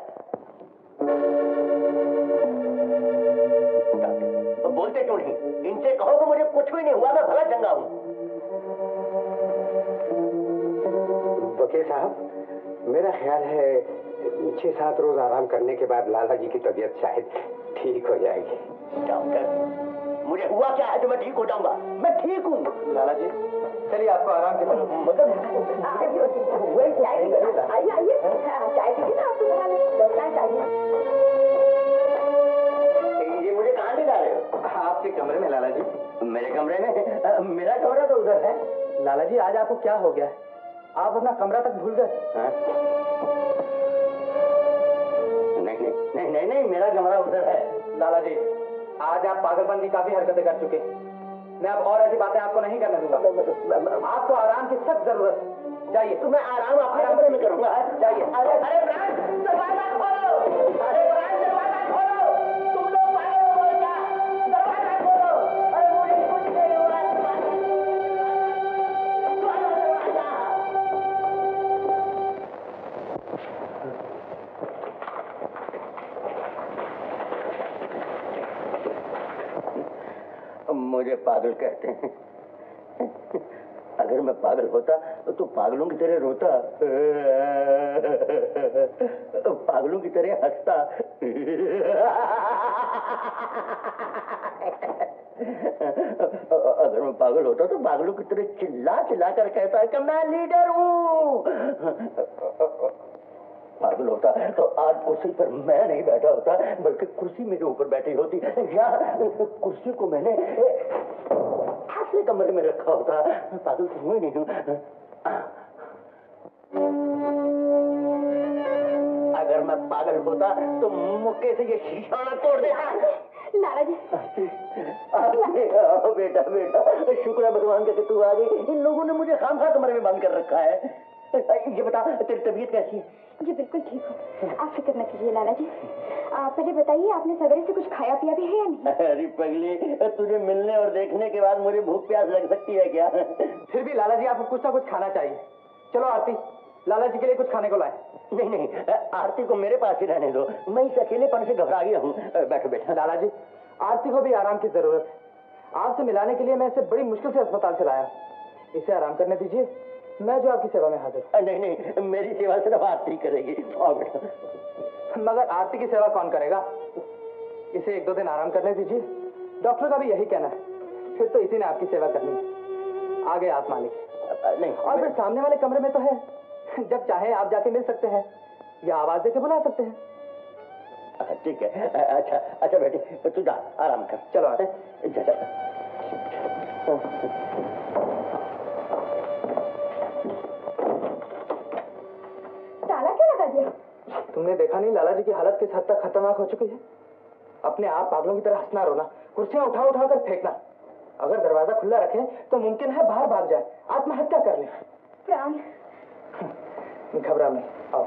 तो बोलते क्यों नहीं? इनसे कहो कि मुझे कुछ भी नहीं हुआ, मैं भला चंगा हूँ। वकील साहब मेरा ख्याल है 6-7 रोज आराम करने के बाद लाला जी की तबीयत शायद ठीक हो जाएगी। डॉक्टर मुझे हुआ क्या है जो मैं ठीक हो जाऊंगा? मैं ठीक हूँ। लाला जी चलिए आपको आराम के आइए आइए चाय पीजिए ना, आपको बना ले चाहिए। ये मुझे कहाँ ले जा रहे हो? आपके कमरे में लाला जी। मेरे कमरे में? मेरा कमरा तो उधर है। लाला जी आज आपको क्या हो गया है? आप अपना कमरा तक भूल गए। नहीं नहीं नहीं नहीं नहीं मेरा कमरा उधर है। लाला जी आज आप पागलपन की काफी हरकतें कर चुके हैं। मैं अब और ऐसी बातें आपको नहीं करने दूंगा। आपको आराम की सख्त जरूरत है। जाइए। तो मैं आराम अपने कमरे में करूंगा। जाइए। अरे प्राण दरवाजा खोलो। अरे प्राण दरवाजा खोलो। तुम लोग पागल हो क्या? दरवाजा खोलो। अरे मुझे कुछ नहीं हुआ। मुझे पागल कहते हैं। अगर मैं पागल होता तो पागलों की तरह रोता, पागलों की तरह हंसता। अगर मैं पागल होता तो पागलों की तरह चिल्ला चिल्ला कर कहता है कि मैं लीडर हूँ। पागल होता तो आज कुर्सी पर मैं नहीं बैठा होता, बल्कि कुर्सी मेरे ऊपर बैठी होती, या कुर्सी को मैंने ऐसे कमरे में रखा होता। पागल तो हुई नहीं हूँ। अगर मैं पागल होता तो मुक्के से ये शीशा ना तोड़ देता। लाला जी। बेटा बेटा, शुक्र है भगवान का कि तू आ गई। इन लोगों ने मुझे खामखा कमरे में बंद कर रखा है। ये बता, तेरी तबीयत कैसी है? जी बिल्कुल ठीक हो, आप फिक्र न कीजिए लाला जी। पहले बताइए, आपने सवेरे से कुछ खाया पिया भी है या नहीं? अरे पगली, तुझे मिलने और देखने के बाद मुझे भूख प्यास लग सकती है क्या? फिर भी लाला जी आपको कुछ ना कुछ खाना चाहिए। चलो आरती, लाला जी के लिए कुछ खाने को लाए। नहीं नहीं, आरती को मेरे पास ही रहने दो, मैं इस अकेलेपन से घबरा गया हूँ। बैठो बेटा। लाला जी, आरती को भी आराम की जरूरत है। आपसे मिलाने के लिए मैं इसे बड़ी मुश्किल से अस्पताल से लाया। इसे आराम करने दीजिए, मैं जो आपकी सेवा में हाजिर। नहीं नहीं, मेरी सेवा सिर्फ आरती करेगी। आओ बेटा। मगर आरती की सेवा कौन करेगा? इसे 1-2 दिन आराम करने दीजिए, डॉक्टर का भी यही कहना है। फिर तो इसी ने आपकी सेवा करनी है। आगे आप मालिक। नहीं, और फिर सामने वाले कमरे में तो है, जब चाहे आप जाके मिल सकते हैं या आवाज देके बुला सकते हैं। ठीक है। अच्छा अच्छा बेटी, तू जा आराम कर। चलो आते। ताला क्यों लगा दिया? तुमने देखा नहीं लाला जी की हालत किस हद तक खतरनाक हो चुकी है? अपने आप पागलों की तरह हंसना रोना, कुर्सियां उठा उठा कर फेंकना। अगर दरवाजा खुला रखें तो मुमकिन है बाहर भाग जाए, आत्महत्या कर ले। प्राण, घबरा नहीं, आओ।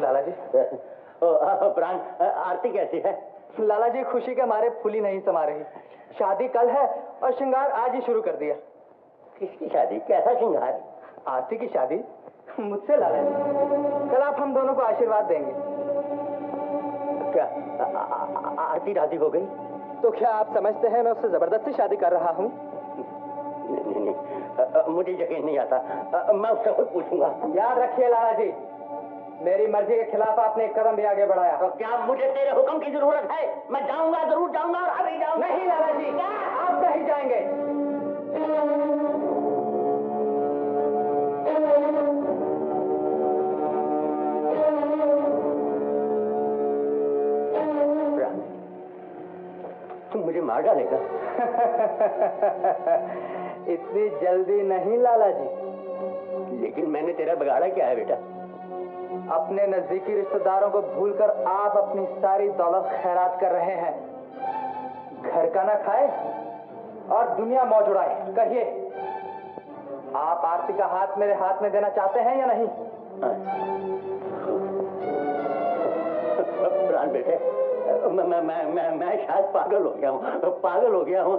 लाला जी। प्राण, आरती कैसी है? लाला जी खुशी के मारे फूली नहीं समा रही। शादी कल है और श्रृंगार आज ही शुरू कर दिया। किसकी शादी? कैसा श्रृंगार? आरती की शादी मुझसे लाला जी। कल आप हम दोनों को आशीर्वाद देंगे। क्या आरती राजी हो गई? तो क्या आप समझते हैं मैं उससे जबरदस्ती शादी कर रहा हूँ? नहीं नहीं, मुझे यकीन नहीं आता। मैं उससे खुद पूछूंगा। याद रखिए लाला जी, मेरी मर्जी के खिलाफ आपने एक कदम भी आगे बढ़ाया तो क्या मुझे तेरे हुक्म की जरूरत है? मैं जाऊंगा, जरूर जाऊंगा और अभी जाऊंगा। नहीं लाला जी, आप कहीं जाएंगे। तुम मुझे मार डालेगा? इतनी जल्दी नहीं लाला जी। लेकिन मैंने तेरा बिगाड़ा क्या है बेटा? अपने नजदीकी रिश्तेदारों को भूलकर आप अपनी सारी दौलत खैरात कर रहे हैं। घर का ना खाए और दुनिया मौज उड़ाए। कहिए, आप आरती का हाथ मेरे हाथ में देना चाहते हैं या नहीं? प्राण बेटे, मैं शायद पागल हो गया हूँ,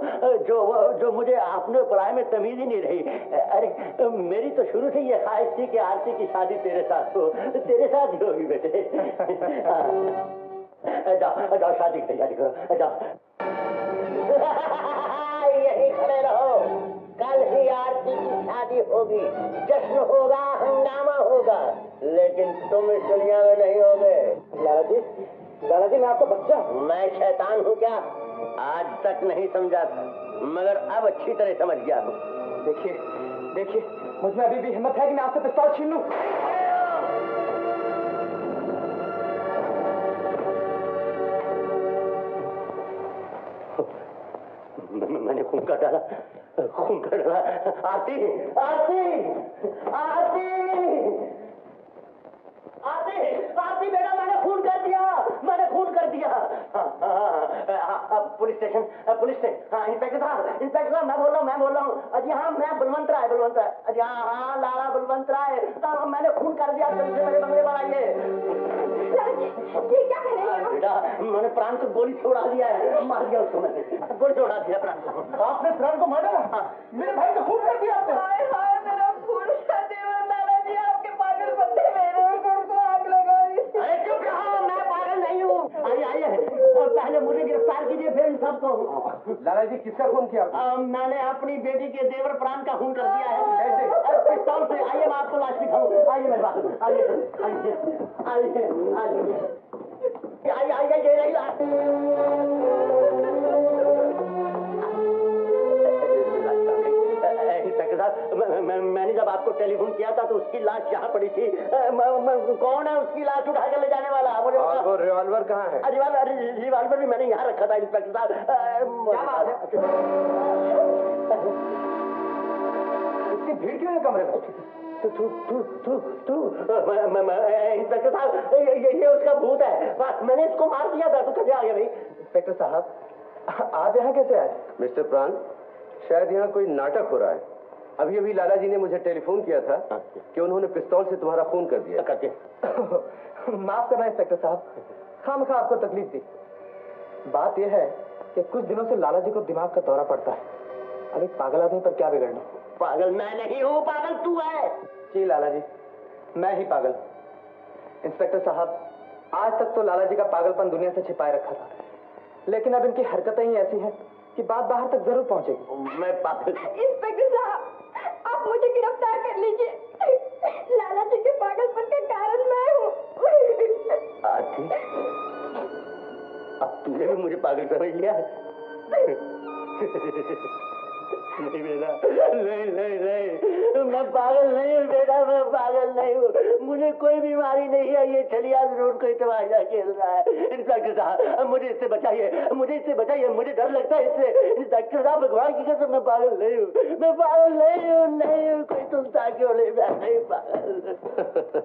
जो मुझे अपने पराये में तमीज ही नहीं रही। अरे मेरी तो शुरू से ये ख्वाहिश थी कि आरती की शादी तेरे साथ हो, तेरे साथ ही होगी बेटे। जाओ जाओ, शादी की तैयारी करो, जाओ। यही खड़े रहो, कल ही आरती की शादी होगी, जश्न होगा, हंगामा होगा, लेकिन तुम इस दुनिया में नहीं होगे। लाला जी मैं आपका बच्चा। मैं शैतान हूँ क्या? आज तक नहीं समझा था, मगर अब अच्छी तरह समझ गया हूँ। देखिए, मुझ में अभी भी हिम्मत है कि मैं आपसे पिस्तौल छीन लूं। मैंने खून का डाला। आरती बेटा, मैंने खून कर दिया। Police station. हाँ, इंस्पेक्टर साहब, मैं बोल रहा हूँ। अजी हाँ, मैं बलवंत राय। अजी हाँ, लाला बलवंत राय। मैंने खून कर दिया, तुमसे मेरे बंगले पर आइए। क्या कह रहे हैं? बेटा, मैंने प्राण को गोली छोड़ा दिया है, मार दिया उसको मैंने, गोली छोड़ा दिया प्राण को। आपने प्राण को मारा? मेरे भाई को खून कर दिया आपने? हाय मेरा खून कर दिया लाला जी, आपके पागल बंदे मेरे खून को आग लगा दी। अरे चुप रहो, मैं पागल नहीं हूँ। आइए, पहले मुझे गिरफ्तार कीजिए, फिर इन सबको। लाला जी किसका खून किया? मैंने अपनी बेटी के देवर प्राण का खून कर दिया है, पिस्तौल से। आइए, मैं आपको लाश दिखाऊं। आइए मेरे पास, आइए, ये रही लाश। टेलीफोन किया था तो उसकी लाश यहाँ पड़ी थी। कौन है उसकी लाश उठा कर ले जाने वाला? मुझे वो रिवॉल्वर कहाँ है? रिवॉल्वर भी मैंने यहाँ रखा था इंस्पेक्टर साहब। इतनी भीड़ क्यों है कमरे में? इंस्पेक्टर साहब, ये उसका भूत है। बस मैंने इसको मार दिया था। तो कैसे आ गया भाई? इंस्पेक्टर साहब, आप यहाँ कैसे आए? मिस्टर प्राण, शायद यहाँ कोई नाटक हो रहा है। अभी अभी लाला जी ने मुझे टेलीफोन किया था कि उन्होंने पिस्तौल से तुम्हारा खून कर दिया। माफ करना इंस्पेक्टर साहब, खामखा आपको तकलीफ दी। बात यह है कि कुछ दिनों से लाला जी को दिमाग का दौरा पड़ता है। अभी पागल आदमी पर क्या बिगड़ना? पागल मैं नहीं हूँ, पागल तू है। जी लाला जी, मैं ही पागल। इंस्पेक्टर साहब, आज तक तो लाला जी का पागलपन दुनिया से छिपाए रखा था, लेकिन अब इनकी हरकतें ही ऐसी हैं कि बात बाहर तक जरूर पहुंचेगी। मैं पागल। इंस्पेक्टर साहब, आप मुझे गिरफ्तार कर लीजिए। लाला जी के पागलपन का कारण मैं हूँ। आरती, अब तूने भी मुझे पागल समझ लिया? नहीं बेटा, नहीं, मैं पागल नहीं हूँ बेटा, मैं पागल नहीं हूँ। मुझे कोई बीमारी नहीं है। ये छलियाज रोड कोई तमाशा खेल रहा है। इंस्पेक्टर साहब, मुझे इससे बचाइए, मुझे इससे बचाइए। मुझे डर लगता है इससे। इंस्पेक्टर साहब, भगवान की कसम, मैं पागल नहीं हूँ, मैं पागल नहीं हूँ। कोई सुनता क्यों नहीं? मैं नहीं पागल।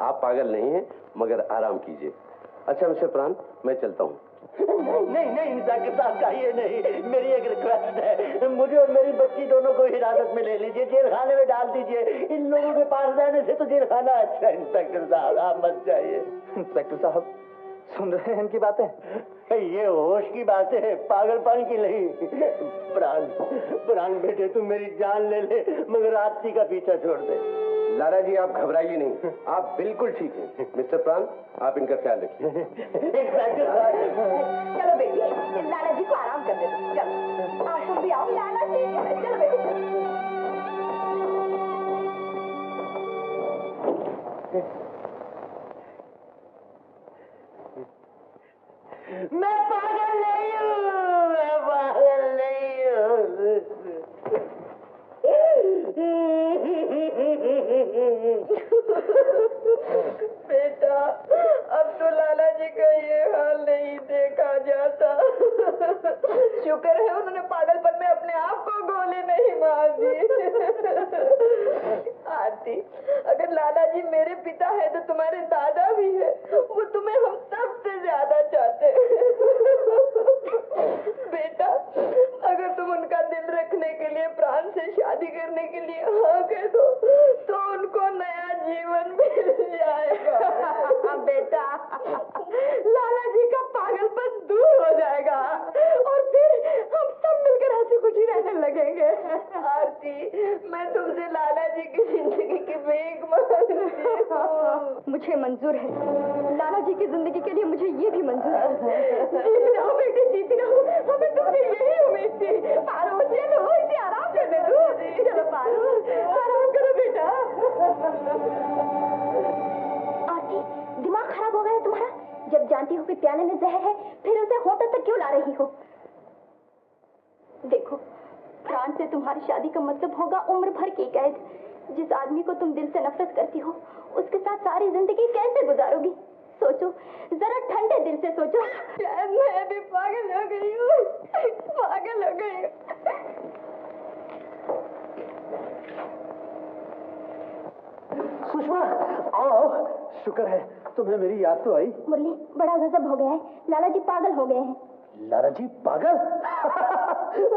आप पागल नहीं हैं, मगर आराम कीजिए। अच्छा मिस्टर प्राण, मैं चलता हूँ। नहीं इंस्पेक्टर साहब, कहिए नहीं। मेरी एक रिक्वेस्ट है, मुझे और मेरी बच्ची दोनों को हिरासत में ले लीजिए, जेल खाने में डाल दीजिए। इन लोगों के पास रहने से तो जेल खाना अच्छा है। इंस्पेक्टर साहब, आप मत जाइए। इंस्पेक्टर साहब, सुन रहे हैं इनकी बातें? ये होश की बातें है, पागलपन की नहीं। प्राण बेटे, तुम मेरी जान ले ले, मगर आरती का पीछा छोड़ दे। लाला जी, आप घबराइए नहीं, आप बिल्कुल ठीक हैं। मिस्टर प्राण, आप इनका ख्याल रखिए। चलो बेटी, लाला जी को आराम कर दे। चलो, आप तुम भी आओ। लाला जी, चलो बेटी। मैं पागल नहीं हूँ, मैं पागल नहीं हूँ। बेटा, अब तो लाला जी का ये हाल नहीं देखा जाता। शुक्र है उन्होंने पागलपन में अपने आप को गोली नहीं मार दी। आरती, अगर लाला जी मेरे पिता है तो तुम्हारे दादा भी है। वो तुम्हें हम सबसे ज्यादा चाहते हैं। बेटा, अगर तुम उनका दिल रखने के लिए प्राण से शादी करने के लिए हाँ कह दो तो उनको नया जीवन मिल जाएगा। बेटा, लाला जी का पागलपन दूर हो जाएगा और फिर हम सब मिलकर हंसी खुशी रहने लगेंगे। आरती, मैं तुमसे लाला जी की जिंदगी की भीख मांगती हूँ। मुझे मंजूर है, लाला जी की जिंदगी के लिए मुझे ये भी मंजूर है। जीती रहो बेटे, जीती रहो। हमें तुमसे यही उम्मीद थी। पारो, चलो इसे आराम करने दो। चलो पारो, आराम करो बेटा। आरती, दिमाग खराब हो गया है तुम्हारा? जब जानती हो कि प्याले में जहर है, फिर उसे होटल तक क्यों ला रही हो? देखो, प्राण से तुम्हारी शादी का मतलब होगा उम्र भर की कैद। जिस आदमी को तुम दिल से नफरत करती हो, उसके साथ सारी जिंदगी कैसे गुजारोगी? सोचो, जरा ठंडे दिल से सोचो। शायद मैं भी पागल हो गई हूँ, पागल हो गई हूँ। सुषमा, आओ। शुक्र है तुम्हें मेरी याद तो आई। मुरली, बड़ा गजब हो गया है। लाला जी पागल हो गए हैं। लाला जी पागल?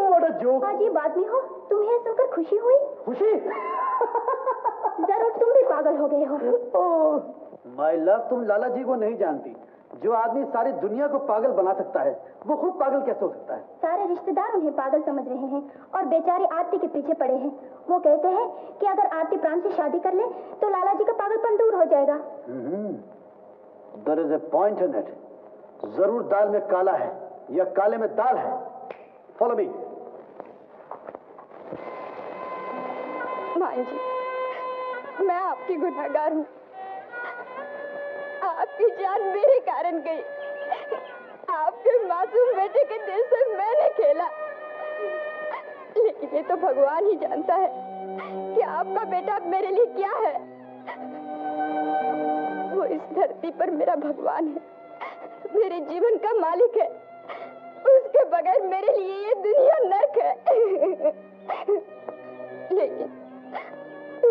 बड़ा जोक। अजीब आदमी हो, तुम्हें सुनकर खुशी हुई? खुशी? जरूर तुम भी पागल हो गए हो। माय लव, तुम लाला जी को नहीं जानती। जो आदमी सारी दुनिया को पागल बना सकता है, वो खुद पागल कैसे हो सकता है? सारे रिश्तेदार उन्हें पागल समझ रहे हैं और बेचारी आरती के पीछे पड़े हैं। वो कहते हैं कि अगर आरती प्राण से शादी कर ले तो लाला जी का पागलपन दूर हो जाएगा। There is a point in it. जरूर दाल में काला है या काले में दाल है। Follow me. मां जी, मैं आपकी गुनहगार हूँ। आपकी जान मेरे कारण गई। आपके मासूम बेटे के दिल से मैंने खेला। लेकिन ये तो भगवान ही जानता है कि आपका बेटा मेरे लिए क्या है। वो इस धरती पर मेरा भगवान है, मेरे जीवन का मालिक है। उसके बगैर मेरे लिए ये दुनिया नर्क है।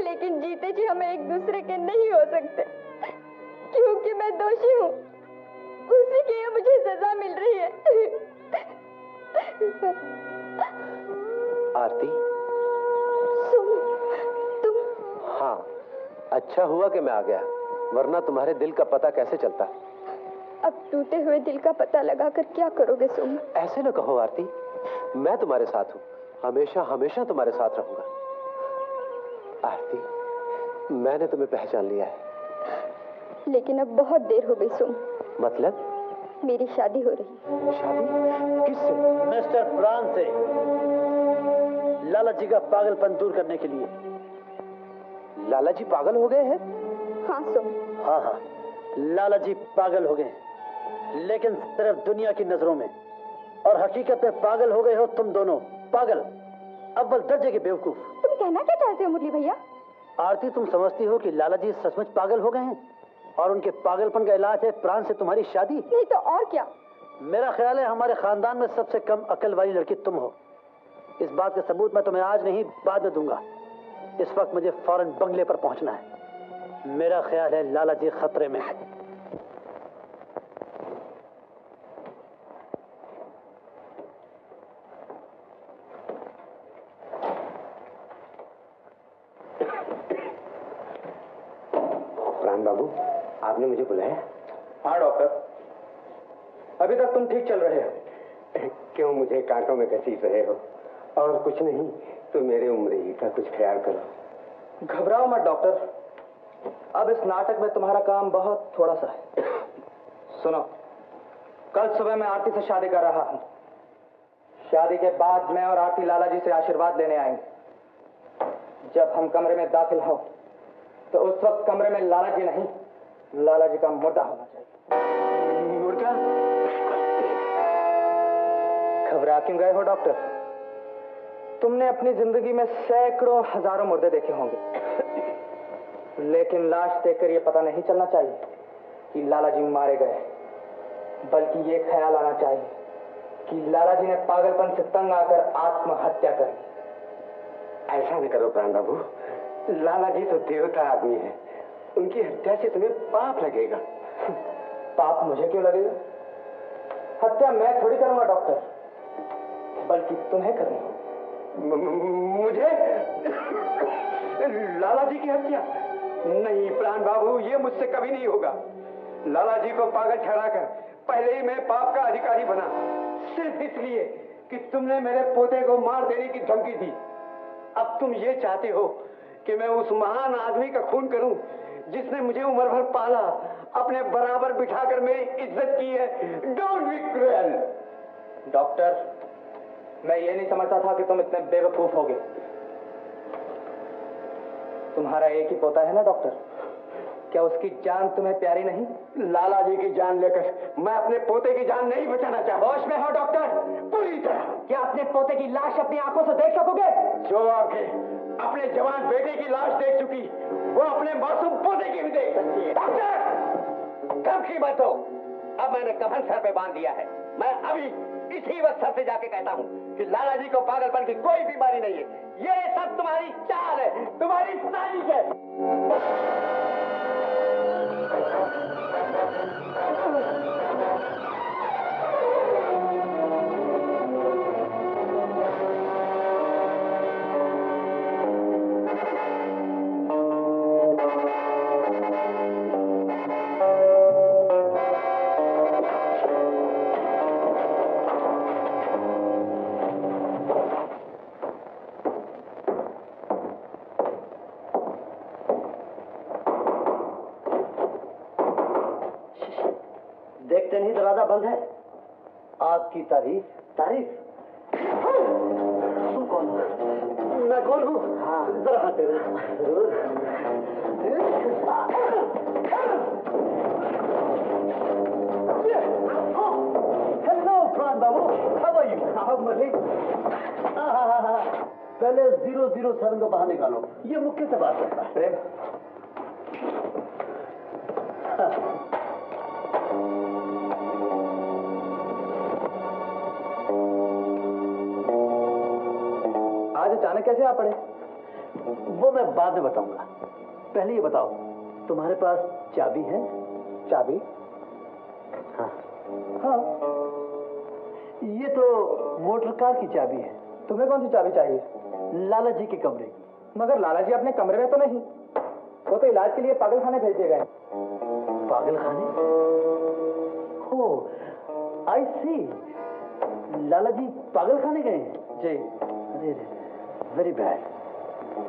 लेकिन जीते जी हम एक दूसरे के नहीं हो सकते, क्योंकि मैं दोषी हूँ। उसी की ये मुझे सजा मिल रही है। आरती, तुम? हाँ, अच्छा हुआ कि मैं आ गया, वरना तुम्हारे दिल का पता कैसे चलता। अब टूटे हुए दिल का पता लगाकर क्या करोगे सुम? ऐसे न कहो आरती, मैं तुम्हारे साथ हूँ, हमेशा हमेशा तुम्हारे साथ रहूंगा। आरती, मैंने तुम्हें पहचान लिया है। लेकिन अब बहुत देर हो गई सुम। मतलब? मेरी शादी हो रही है। शादी? किससे? मिस्टर प्राण से, लाला जी का पागलपन दूर करने के लिए। लाला जी पागल हो गए हैं? हाँ सुम। हाँ, लाला जी पागल हो गए, लेकिन सिर्फ दुनिया की नजरों में, और हकीकत में पागल हो गए हो तुम दोनों। पागल, अव्वल दर्जे के बेवकूफ। तुम कहना क्या चाहते हो मुरली भैया? आरती, तुम समझती हो कि लाला जी सचमुच पागल हो गए हैं और उनके पागलपन का इलाज है प्राण से तुम्हारी शादी? नहीं तो और क्या। मेरा ख्याल है हमारे खानदान में सबसे कम अकल वाली लड़की तुम हो। इस बात का सबूत मैं तुम्हें आज नहीं बाद में दूंगा। इस वक्त मुझे फौरन बंगले पर पहुंचना है। मेरा ख्याल है लाला जी खतरे में है। प्राण बाबू, आपने मुझे बुलाया? हाँ डॉक्टर, अभी तक तुम ठीक चल रहे हो। क्यों मुझे कांटों में घसीट रहे हो? और कुछ नहीं तो मेरे उम्र ही का कुछ ख्याल करो। घबराओ मत डॉक्टर, अब इस नाटक में तुम्हारा काम बहुत थोड़ा सा है। सुनो, कल सुबह मैं आरती से शादी कर रहा हूँ। शादी के बाद मैं और आरती लाला जी से आशीर्वाद लेने आएंगे। जब हम कमरे में दाखिल हो तो उस वक्त कमरे में लाला जी नहीं, लाला जी का मुर्दा होना चाहिए। मुर्दा? घबरा क्यों गए हो डॉक्टर? तुमने अपनी जिंदगी में सैकड़ों हजारों मुर्दे देखे होंगे, लेकिन लाश देखकर यह पता नहीं चलना चाहिए कि लाला जी मारे गए, बल्कि ये ख्याल आना चाहिए कि लाला जी ने पागलपन से तंग आकर आत्महत्या कर दी। ऐसा न करो प्राण बाबू, लाला जी तो देवता आदमी है, उनकी हत्या से तुम्हें पाप लगेगा। पाप मुझे क्यों लगेगा? हत्या मैं थोड़ी करूंगा डॉक्टर, बल्कि तुम्हें करनी होगी। मुझे? लाला जी की हत्या? नहीं प्राण बाबू, ये मुझसे कभी नहीं होगा। लाला जी को पागल ठहराकर पहले ही मैं पाप का अधिकारी बना, सिर्फ इसलिए कि तुमने मेरे पोते को मार देने की धमकी दी। अब तुम ये चाहते हो कि मैं उस महान आदमी का खून करूं जिसने मुझे उम्र भर पाला, अपने बराबर बिठाकर मेरी इज्जत की है। Don't be cruel. डॉक्टर, मैं ये नहीं समझता था कि तुम इतने बेवकूफ होगे। तुम्हारा एक ही पोता है ना डॉक्टर, क्या उसकी जान तुम्हें प्यारी नहीं? लाला जी की जान लेकर मैं अपने पोते की जान नहीं बचाना चाहता। होश में हो डॉक्टर? पूरी तरह। क्या अपने पोते की लाश अपनी आंखों से देख सकोगे? जो आंखें अपने जवान बेटे की लाश देख चुकी, वो अपने मासूम पोते की भी देख सकती है। डॉक्टर, कब की बात हो? अब मैंने कफन सर पे बांध दिया है। मैं अभी इसी वक्त सर से जाके कहता हूँ कि लाला जी को पागलपन की कोई बीमारी नहीं है। ये सब तुम्हारी चाल है, तुम्हारी साजिश है। देखते नहीं दरवाजा बंद है। आपकी तारीफ। तारीफ? तुम कौन हो? मैं कौन हूँ? हाँ, जरा हाथ दे जरूर। हेलो प्राण बाबू, हाउ आर यू? पहले 007 को बाहर निकालो। ये मुक्के से बात करता है। प्रेम, आज अचानक कैसे आ पड़े? वो मैं बाद में बताऊंगा। पहले ये बताओ, तुम्हारे पास चाबी है? चाबी? हाँ हाँ, ये तो मोटर कार की चाबी है। तुम्हें कौन सी चाबी चाहिए? लाला जी के कमरे की। मगर लाला जी अपने कमरे में तो नहीं, वो तो इलाज के लिए पागलखाने भेजे गए। पागलखाने? हो, आई सी, लाला जी पागलखाने गए हैं? जी। अरे वेरी बैड,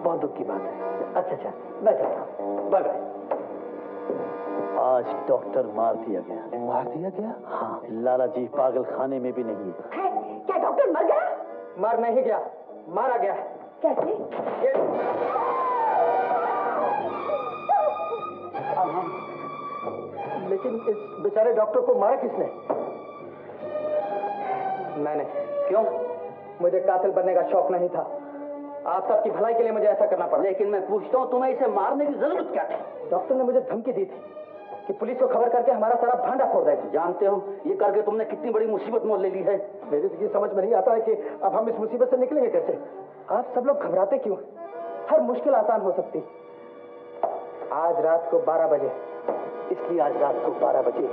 बहुत दुख की बात है। अच्छा, मैं चलता हूँ, बाय बाय। आज डॉक्टर मार दिया गया। मार दिया गया? हाँ, लाला जी पागलखाने में भी नहीं है। क्या डॉक्टर मर गया? मर नहीं गया, मारा गया। कैसे? लेकिन इस बेचारे डॉक्टर को मारा किसने? मैंने। क्यों? मुझे कातिल बनने का शौक नहीं था। आप सबकी भलाई के लिए मुझे ऐसा करना पड़ा। लेकिन मैं पूछता हूँ, तुम्हें इसे मारने की जरूरत क्या थी? डॉक्टर ने मुझे धमकी दी थी कि पुलिस को खबर करके हमारा सारा भांडा फोड़ देगा। जानते हो ये करके तुमने कितनी बड़ी मुसीबत मोल ले ली है। मेरी तो ये समझ में नहीं आता है कि अब हम इस मुसीबत से निकलेंगे कैसे। आप सब लोग घबराते क्यों? हर मुश्किल आसान हो सकती। आज रात को 12 बजे, इसलिए आज रात को 12 बजे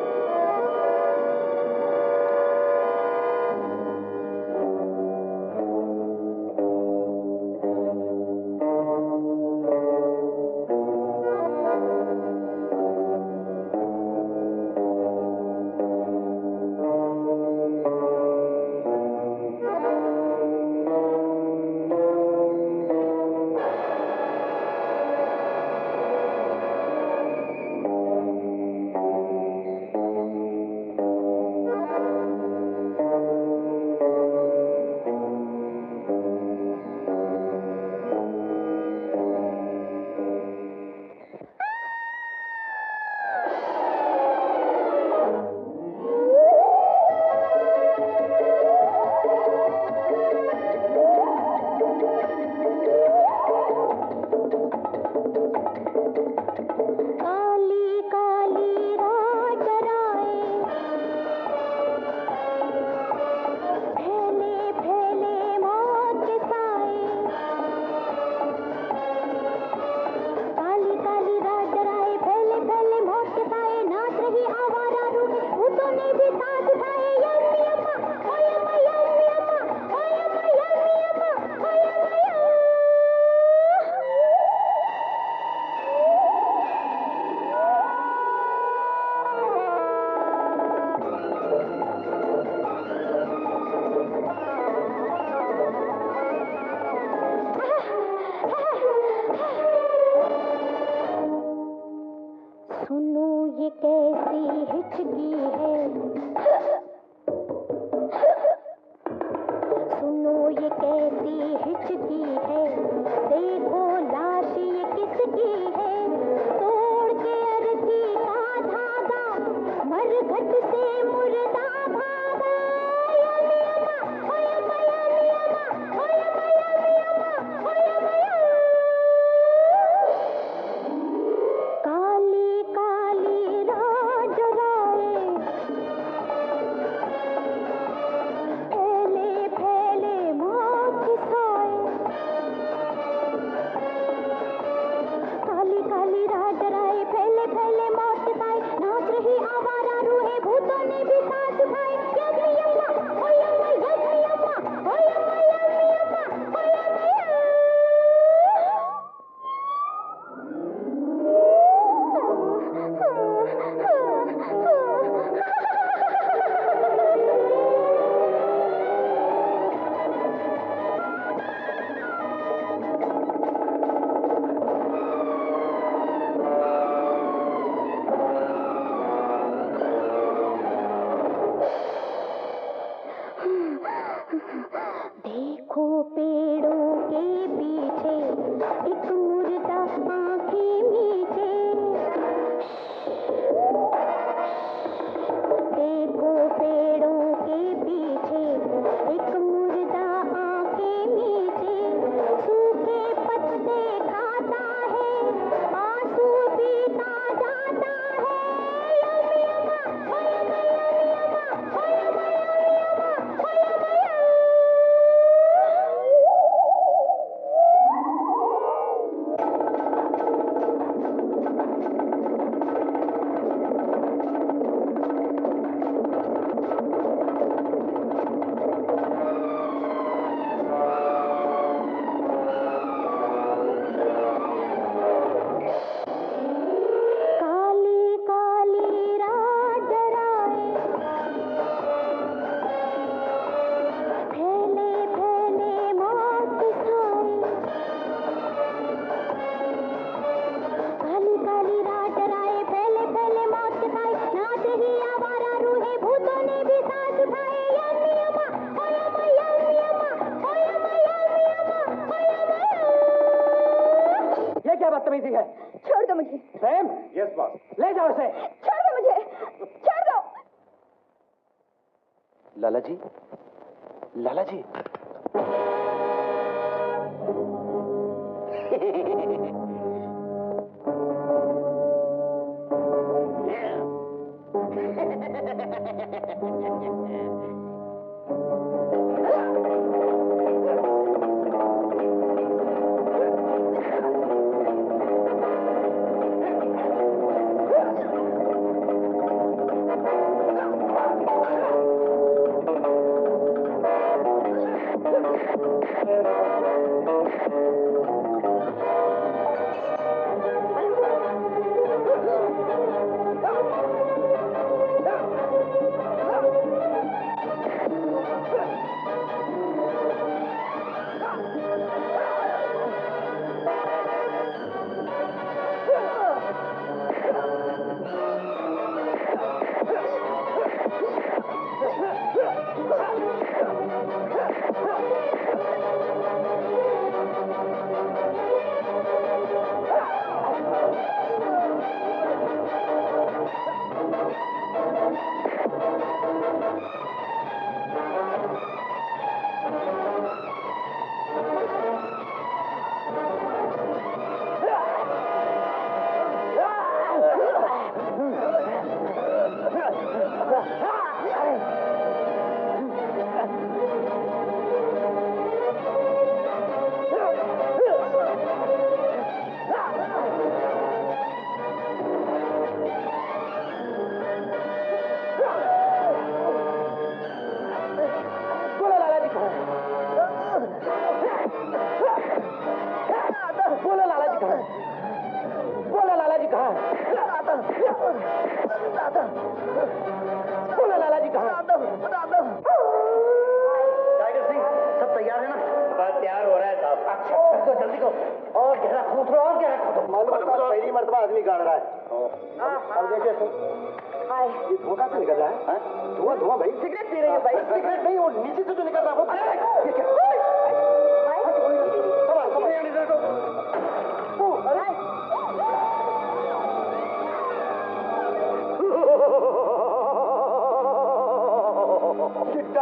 बदतमीजी है? छोड़ दो मुझे। प्रेम, यस बॉस। ले जाओ इसे। छोड़ दो मुझे, छोड़ दो। लाला जी, लाला जी। बोलो लाला जी कहाँ? टाइगर सिंह, सब तैयार है ना? बस तैयार हो रहा है साहब। अच्छा, तो जल्दी करो। और गहरा खोदो, और गहरा खोदो। मालूम होता है पहली मर्तबा आदमी गाड़ रहा है। अब देखिए हाय, ये धुआं कहाँ से निकल रहा है? धुआं धुआं भाई। सिगरेट पी रही हो भाई? सिगरेट नहीं, वो नीचे से जो निकल रहा है वो। ये क्या?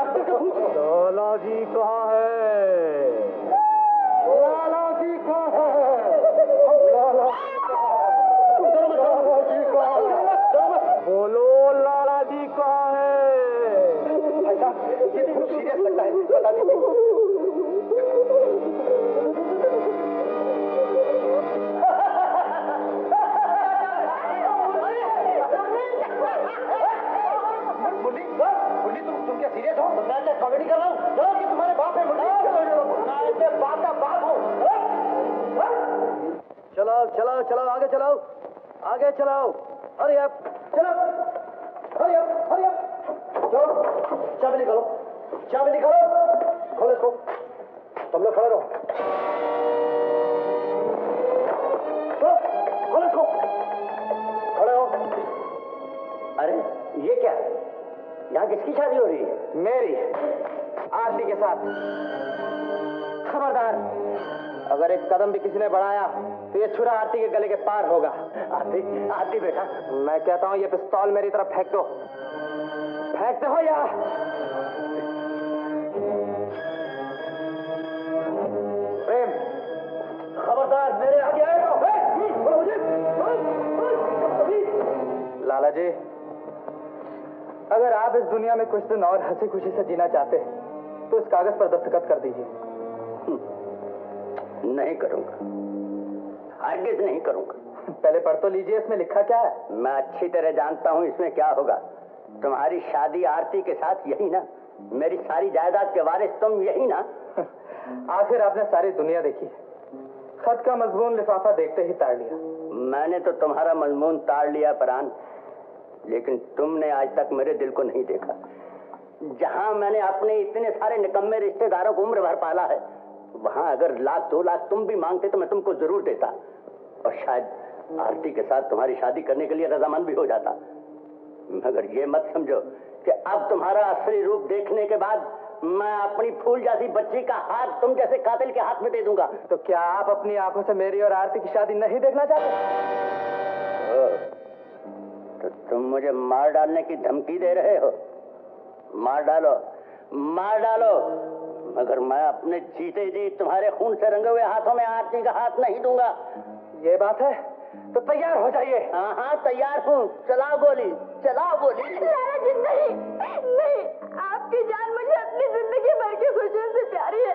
लाला जी कहाँ है? लाला जी कहाँ है? लाला जी कहाँ है? बोलो लाला जी कहाँ है? भाई साहब, ये बहुत सीरियस लगता है, बता दीजिए। मुरली, तुम क्या सीरियस हो? मैं क्या कॉमेडी कर रहा हूँ? चलो कि तुम्हारे बाप है मुरली। मैं बाप का बाप हूँ। चलाओ चलाओ चलाओ, आगे चलाओ, आगे चलाओ। हरी अप, चलो, हरी अप, हरी अप। चलो, चाबी निकालो, चाबी निकालो। खोलो इसको। तुम लोग खड़े रहो। खोलो इसको। खड़े हो। अरे, ये क्या? यहाँ किसकी शादी हो रही है? मेरी आरती के साथ। खबरदार, अगर एक कदम भी किसी ने बढ़ाया तो ये छुरा आरती के गले के पार होगा। आरती, आरती बेटा। मैं कहता हूँ ये पिस्तौल मेरी तरफ फेंक दो। फेंकते हो या? प्रेम, खबरदार मेरे आगे आएगा। बोलो मुझे। लाला जी, अगर आप इस दुनिया में कुछ दिन और हंसी खुशी से जीना चाहते हैं तो इस कागज पर दस्तखत कर दीजिए। नहीं करूंगा, हरगिज नहीं करूंगा। पहले पढ़ तो लीजिए, इसमें लिखा क्या है? मैं अच्छी तरह जानता हूं इसमें क्या होगा। तुम्हारी शादी आरती के साथ यही ना? मेरी सारी जायदाद के वारिस तुम यही ना? आखिर आपने सारी दुनिया देखी, खत का मजमून लिफाफा देखते ही ताड़ लिया। मैंने तो तुम्हारा मजमून ताड़ लिया परान, लेकिन तुमने आज तक मेरे दिल को नहीं देखा। जहां मैंने अपने इतने सारे निकम्मे रिश्तेदारों को उम्र भर पाला है, वहां अगर 1,00,000 2 लाख तुम भी मांगते तो मैं तुमको जरूर देता, और शायद आरती के साथ तुम्हारी शादी करने के लिए रजामंद भी हो जाता। मगर ये मत समझो कि अब तुम्हारा असली रूप देखने के बाद मैं अपनी फूल जैसी बच्ची का हाथ तुम जैसे कातिल के हाथ में दे दूंगा। तो क्या आप अपनी आंखों से मेरी और आरती की शादी नहीं देखना चाहते? तो तुम मुझे मार डालने की धमकी दे रहे हो? मार डालो, मार डालो, मगर मैं अपने जीते जी तुम्हारे खून से रंगे हुए हाथों में आरती का हाथ नहीं दूंगा। ये बात है तो तैयार हो जाइए। हाँ हाँ तैयार हूँ, चलाओ गोली, चलाओ गोली। लाला जी नहीं, नहीं, आपकी जान मुझे अपनी जिंदगी भर की खुशियों से प्यारी है।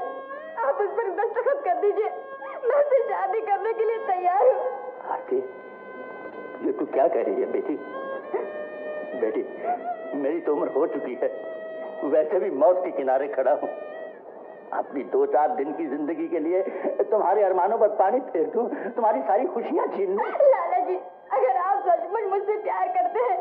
आप इस पर दस्तखत कर दीजिए, मैं उससे शादी करने के लिए तैयार हूँ। आरती, ये तू क्या कह रही है बेटी? बेटी, मेरी तो उम्र हो चुकी है, वैसे भी मौत के किनारे खड़ा हूँ। अपनी 2-4 दिन की जिंदगी के लिए तुम्हारे अरमानों पर पानी फेर दूं, तुम्हारी सारी खुशियां छीन लूं। लाला जी, अगर आप सचमुच मुझसे प्यार करते हैं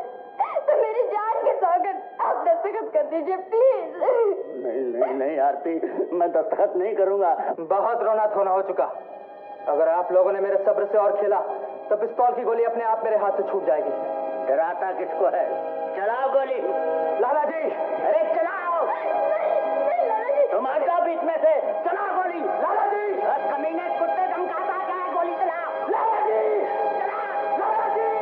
तो मेरी जान के सौगंध आप दस्तखत कर दीजिए प्लीज। नहीं नहीं नहीं आरती, मैं दस्तखत नहीं करूंगा। बहुत रोना धोना हो चुका। अगर आप लोगों ने मेरे सब्र से और खेला तो पिस्तौल की गोली अपने आप मेरे हाथ से छूट जाएगी। डराता किसको है? चलाओ गोली। लाला जी, अरे चलाओ। नहीं लाला जी, तुम हट जाओ बीच में से, चलाओ गोली। लाला जी, कमीने कुत्ते धमकाता क्या है? गोली चलाओ। लाला जी, चला। लाला जी।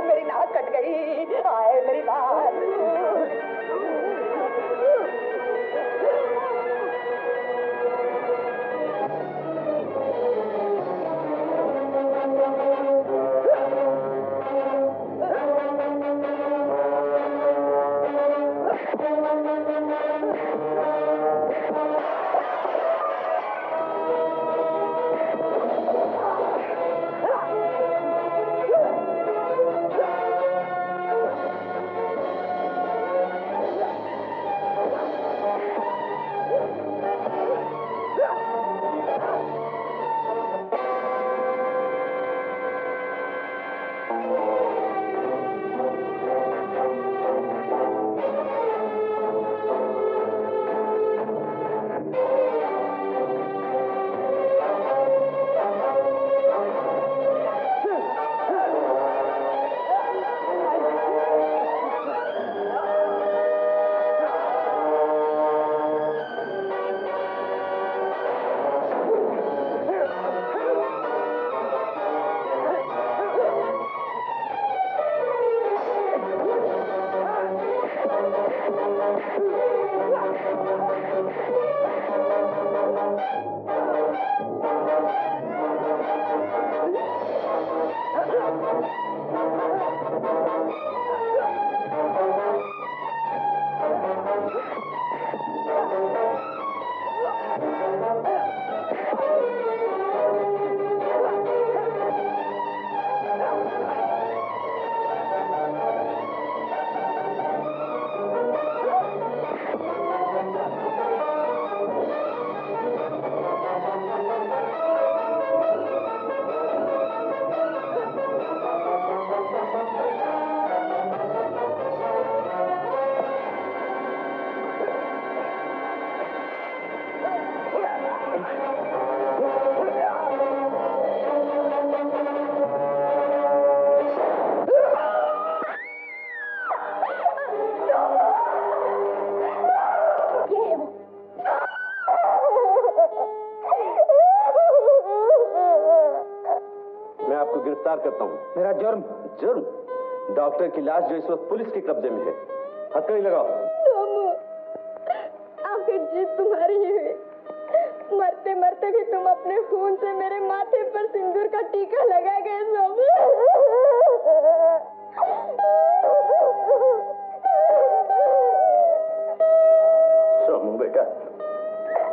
मेरी नाक कट गई, आए मेरी नाक। मैं आपको गिरफ्तार करता हूँ। मेरा जुर्म? जुर्म? डॉक्टर की लाश जो इस वक्त पुलिस के कब्जे में है। हथकड़ी लगाओ। आखिर जीत तुम्हारी ही हुई। मरते मरते भी तुम अपने खून से मेरे माथे पर सिंदूर का टीका लगा गए सोमू। सोमू बेटा,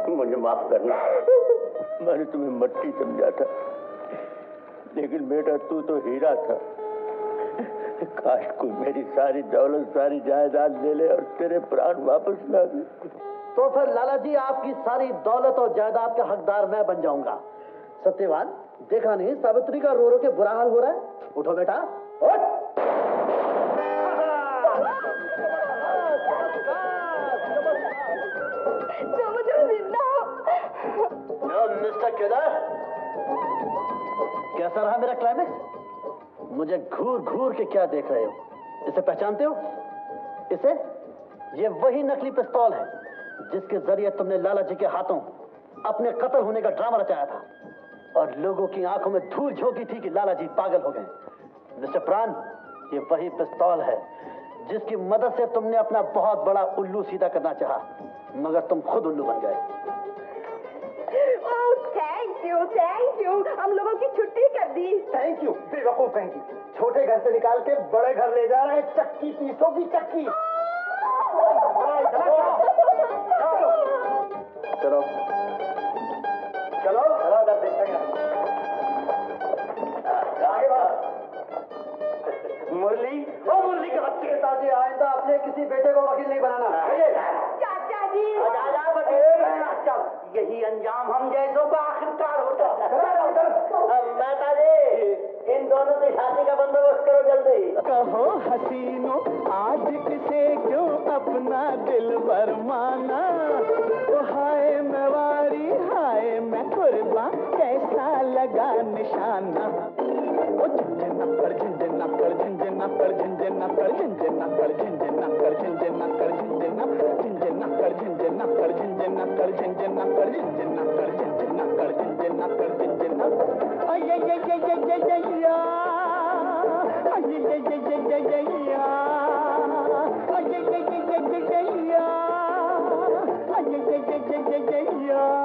मुझे माफ करना। मैंने तुम्हें मट्टी समझा था, लेकिन बेटा तू तो हीरा था। काश कोई मेरी सारी दौलत सारी जायदाद ले ले और तेरे प्राण वापस ला दे। तो फिर लाला जी आपकी सारी दौलत और जायदाद का हकदार मैं बन जाऊंगा। सत्यवान, देखा नहीं सावित्री का रो रो के बुरा हाल हो रहा है? उठो बेटा, उठ। मिस्टर केदार, कैसा रहा मेरा क्लाइमेक्स? मुझे घूर घूर के क्या देख रहे हो? इसे पहचानते हो? इसे? ये वही नकली पिस्तौल है जिसके जरिए तुमने लाला जी के हाथों अपने कत्ल होने का ड्रामा रचाया था और लोगों की आंखों में धूल झोंकी थी कि लाला जी पागल हो गए। मिस्टर प्राण, ये वही पिस्तौल है जिसकी मदद से तुमने अपना बहुत बड़ा उल्लू सीधा करना चाहा, मगर तुम खुद उल्लू बन गए। थैंक यू, हम लोगों की छुट्टी कर दी। थैंक यू बेवकूफ, थैंक यू। छोटे घर से निकाल के बड़े घर ले जा रहे हैं, चक्की पीसों की चक्की। चलो चलो मुरली, ओ मुरली के बच्चे के साथ आइंदा अपने किसी बेटे को वकील नहीं बनाना। चाचा जी, यही अंजाम हम जैसों का आखिरकार होता है। माता जी, इन दोनों की शादी का बंदोबस्त करो जल्दी। कहो हसीनो, आज किसे क्यों अपना दिल पर माना? ओ हाय मेवारी, हाय मैं कुर्बा, कैसा लगा निशाना? ओ झंझे नक्कड़ झंझे नक्कड़ झंझे नक्कड़ झंझे नक्कड़ झंझे नक्कड़ झंझे नक्कड़ झंझे नक्कड़ झंझे नक्कड़ झंझे नक्कड़ झंझे नक्कड़ झंझे नक्कड़ झंझे नक्कड़ झंझे नक्कड़ झंझे नक्कड़ झंझे नक्कड़। अये ये या, अये ये या, अये ये या, अये ये या।